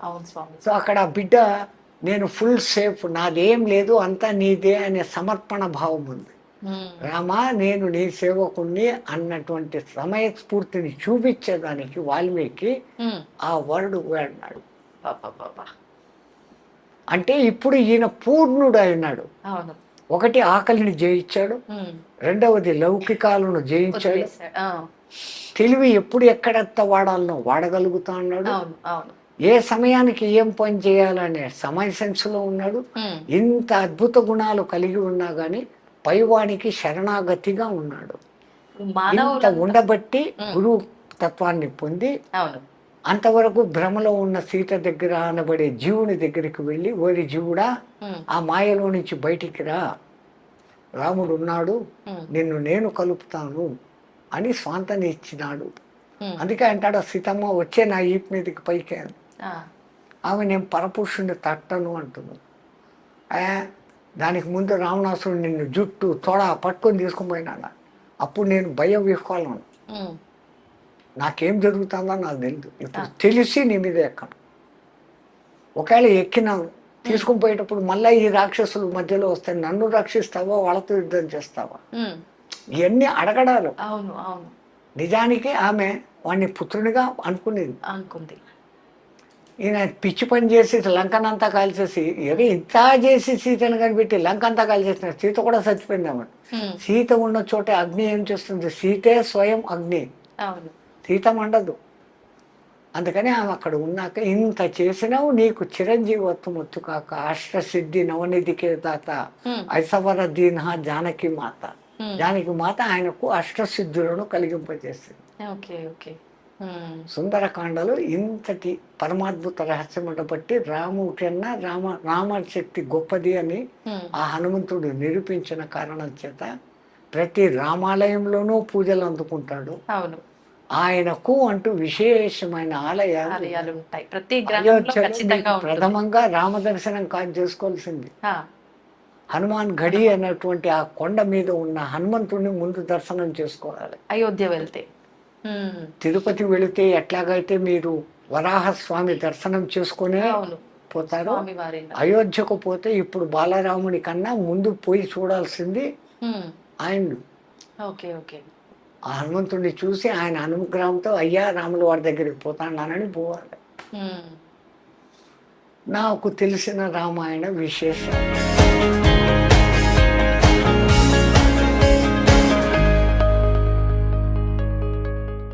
అవును స్వామి. సో అక్కడ ఆ బిడ్డ నేను ఫుల్ సేఫ్, నాదేం లేదు అంతా నీదే అనే సమర్పణ భావం ఉంది. ఉమ్. రామా నేను నీ సేవకుణ్ణి అన్నటువంటి సమయస్ఫూర్తిని చూపించేదానికి వాల్మీకి ఉమ్. ఆ వర్డ్ వాడినాడు. పాపా. అంటే ఇప్పుడు ఈయన పూర్ణుడు అయినాడు. అవును. ఒకటి ఆకలిని జయించాడు, ఉమ్. రెండవది లౌకికాలను జయించాడు, వదిలేశాడు. ఆ. తెలివి ఎప్పుడు ఎక్కడెత్త వాడాలనో వాడగలుగుతా ఉన్నాడు, అవును. అవును. ఏ సమయానికి ఏం పని చేయాలనే సమయ సెన్స్లో ఉన్నాడు. ఉమ్. ఇంత అద్భుత గుణాలు కలిగి ఉన్నా కానీ పైవానికి శరణాగతిగా ఉన్నాడు. ఇంత మానవులు. ఉండబట్టి గురువు తత్వాన్ని పొంది అవును. అంతవరకు భ్రమలో ఉన్న సీత దగ్గర అనబడే జీవుని దగ్గరికి వెళ్ళి, ఓరి జీవుడా ఆ మాయలో నుంచి బయటికి రా, రాముడు ఉన్నాడు, నిన్ను నేను కలుపుతాను అని స్వాంతని ఇచ్చినాడు. అందుకే అంటాడు సీతమ్మ వచ్చే నా ఈపు మీదకి పైకి అని. ఆమె నేను పరపురుషుని తట్టను అంటున్నాను. దానికి ముందు రావణాసురుడు నిన్ను జుట్టు తొడ పట్టుకొని తీసుకుని పోయినాడు. అప్పుడు నేను భయం వేసుకోవాలను, నాకేం జరుగుతుందో నాకు తెలియదు. ఇప్పుడు తెలిసి నీ మీద ఎక్కను. ఒకవేళ ఎక్కినాను, తీసుకుని పోయేటప్పుడు మళ్ళీ ఈ రాక్షసులు మధ్యలో వస్తాయి, నన్ను రక్షిస్తావా వాళ్ళతో యుద్ధం చేస్తావా, ఇవన్నీ అడగడాలు. అవును అవును. నిజానికి ఆమె వాడిని పుత్రునిగా అనుకుంది. ఈయన పిచ్చి పని చేసి లంకనంతా కాల్చేసి, ఏదో ఇంత చేసి సీతను కనిపెట్టి లంక అంతా కాల్చేసిన, సీత కూడా చచ్చిపోయింది. ఆమె సీత ఉన్న చోట అగ్ని ఏం చేస్తుంది? సీతే స్వయం అగ్ని, సీత మండదు. అందుకని ఆమె అక్కడ ఉన్నాక ఇంత చేసినావు, నీకు చిరంజీవత్వం వచ్చు కాక, అష్టసిద్ధి నవనిధికే దాత ఐసవర దీన జానకి మాత. జానకి మాత ఆయనకు అష్టసిద్ధులను కలిగింపజేసింది. సుందరకాండలో ఇంతటి పరమాద్భుత రహస్యం ఉండబట్టి రాముడి కన్నా రామశక్తి గొప్పది అని ఆ హనుమంతుడు నిరూపించిన కారణం చేత ప్రతి రామాలయంలోనూ పూజలు అందుకుంటాడు. ఆయనకు అంటూ విశేషమైన ఆలయాలు ఉంటాయి. ప్రతి ప్రథమంగా రామ దర్శనం కాదు చేసుకోవాల్సింది. హనుమాన్ గడి అన్నటువంటి ఆ కొండ మీద ఉన్న హనుమంతుడిని ముందు దర్శనం చేసుకోవాలి. అయోధ్య వెళ్తే, తిరుపతి వెళితే ఎట్లాగైతే మీరు వరాహస్వామి దర్శనం చేసుకునే పోతారో, అయోధ్యకు పోతే ఇప్పుడు బాలరాముడి కన్నా ముందు పోయి చూడాల్సింది ఆయన. ఆ హనుమంతుడిని చూసి ఆయన అనుగ్రహంతో అయ్యా రాముల వారి దగ్గరికి పోతానని పోవాలి. నాకు తెలిసిన రామాయణ విశేషాలు.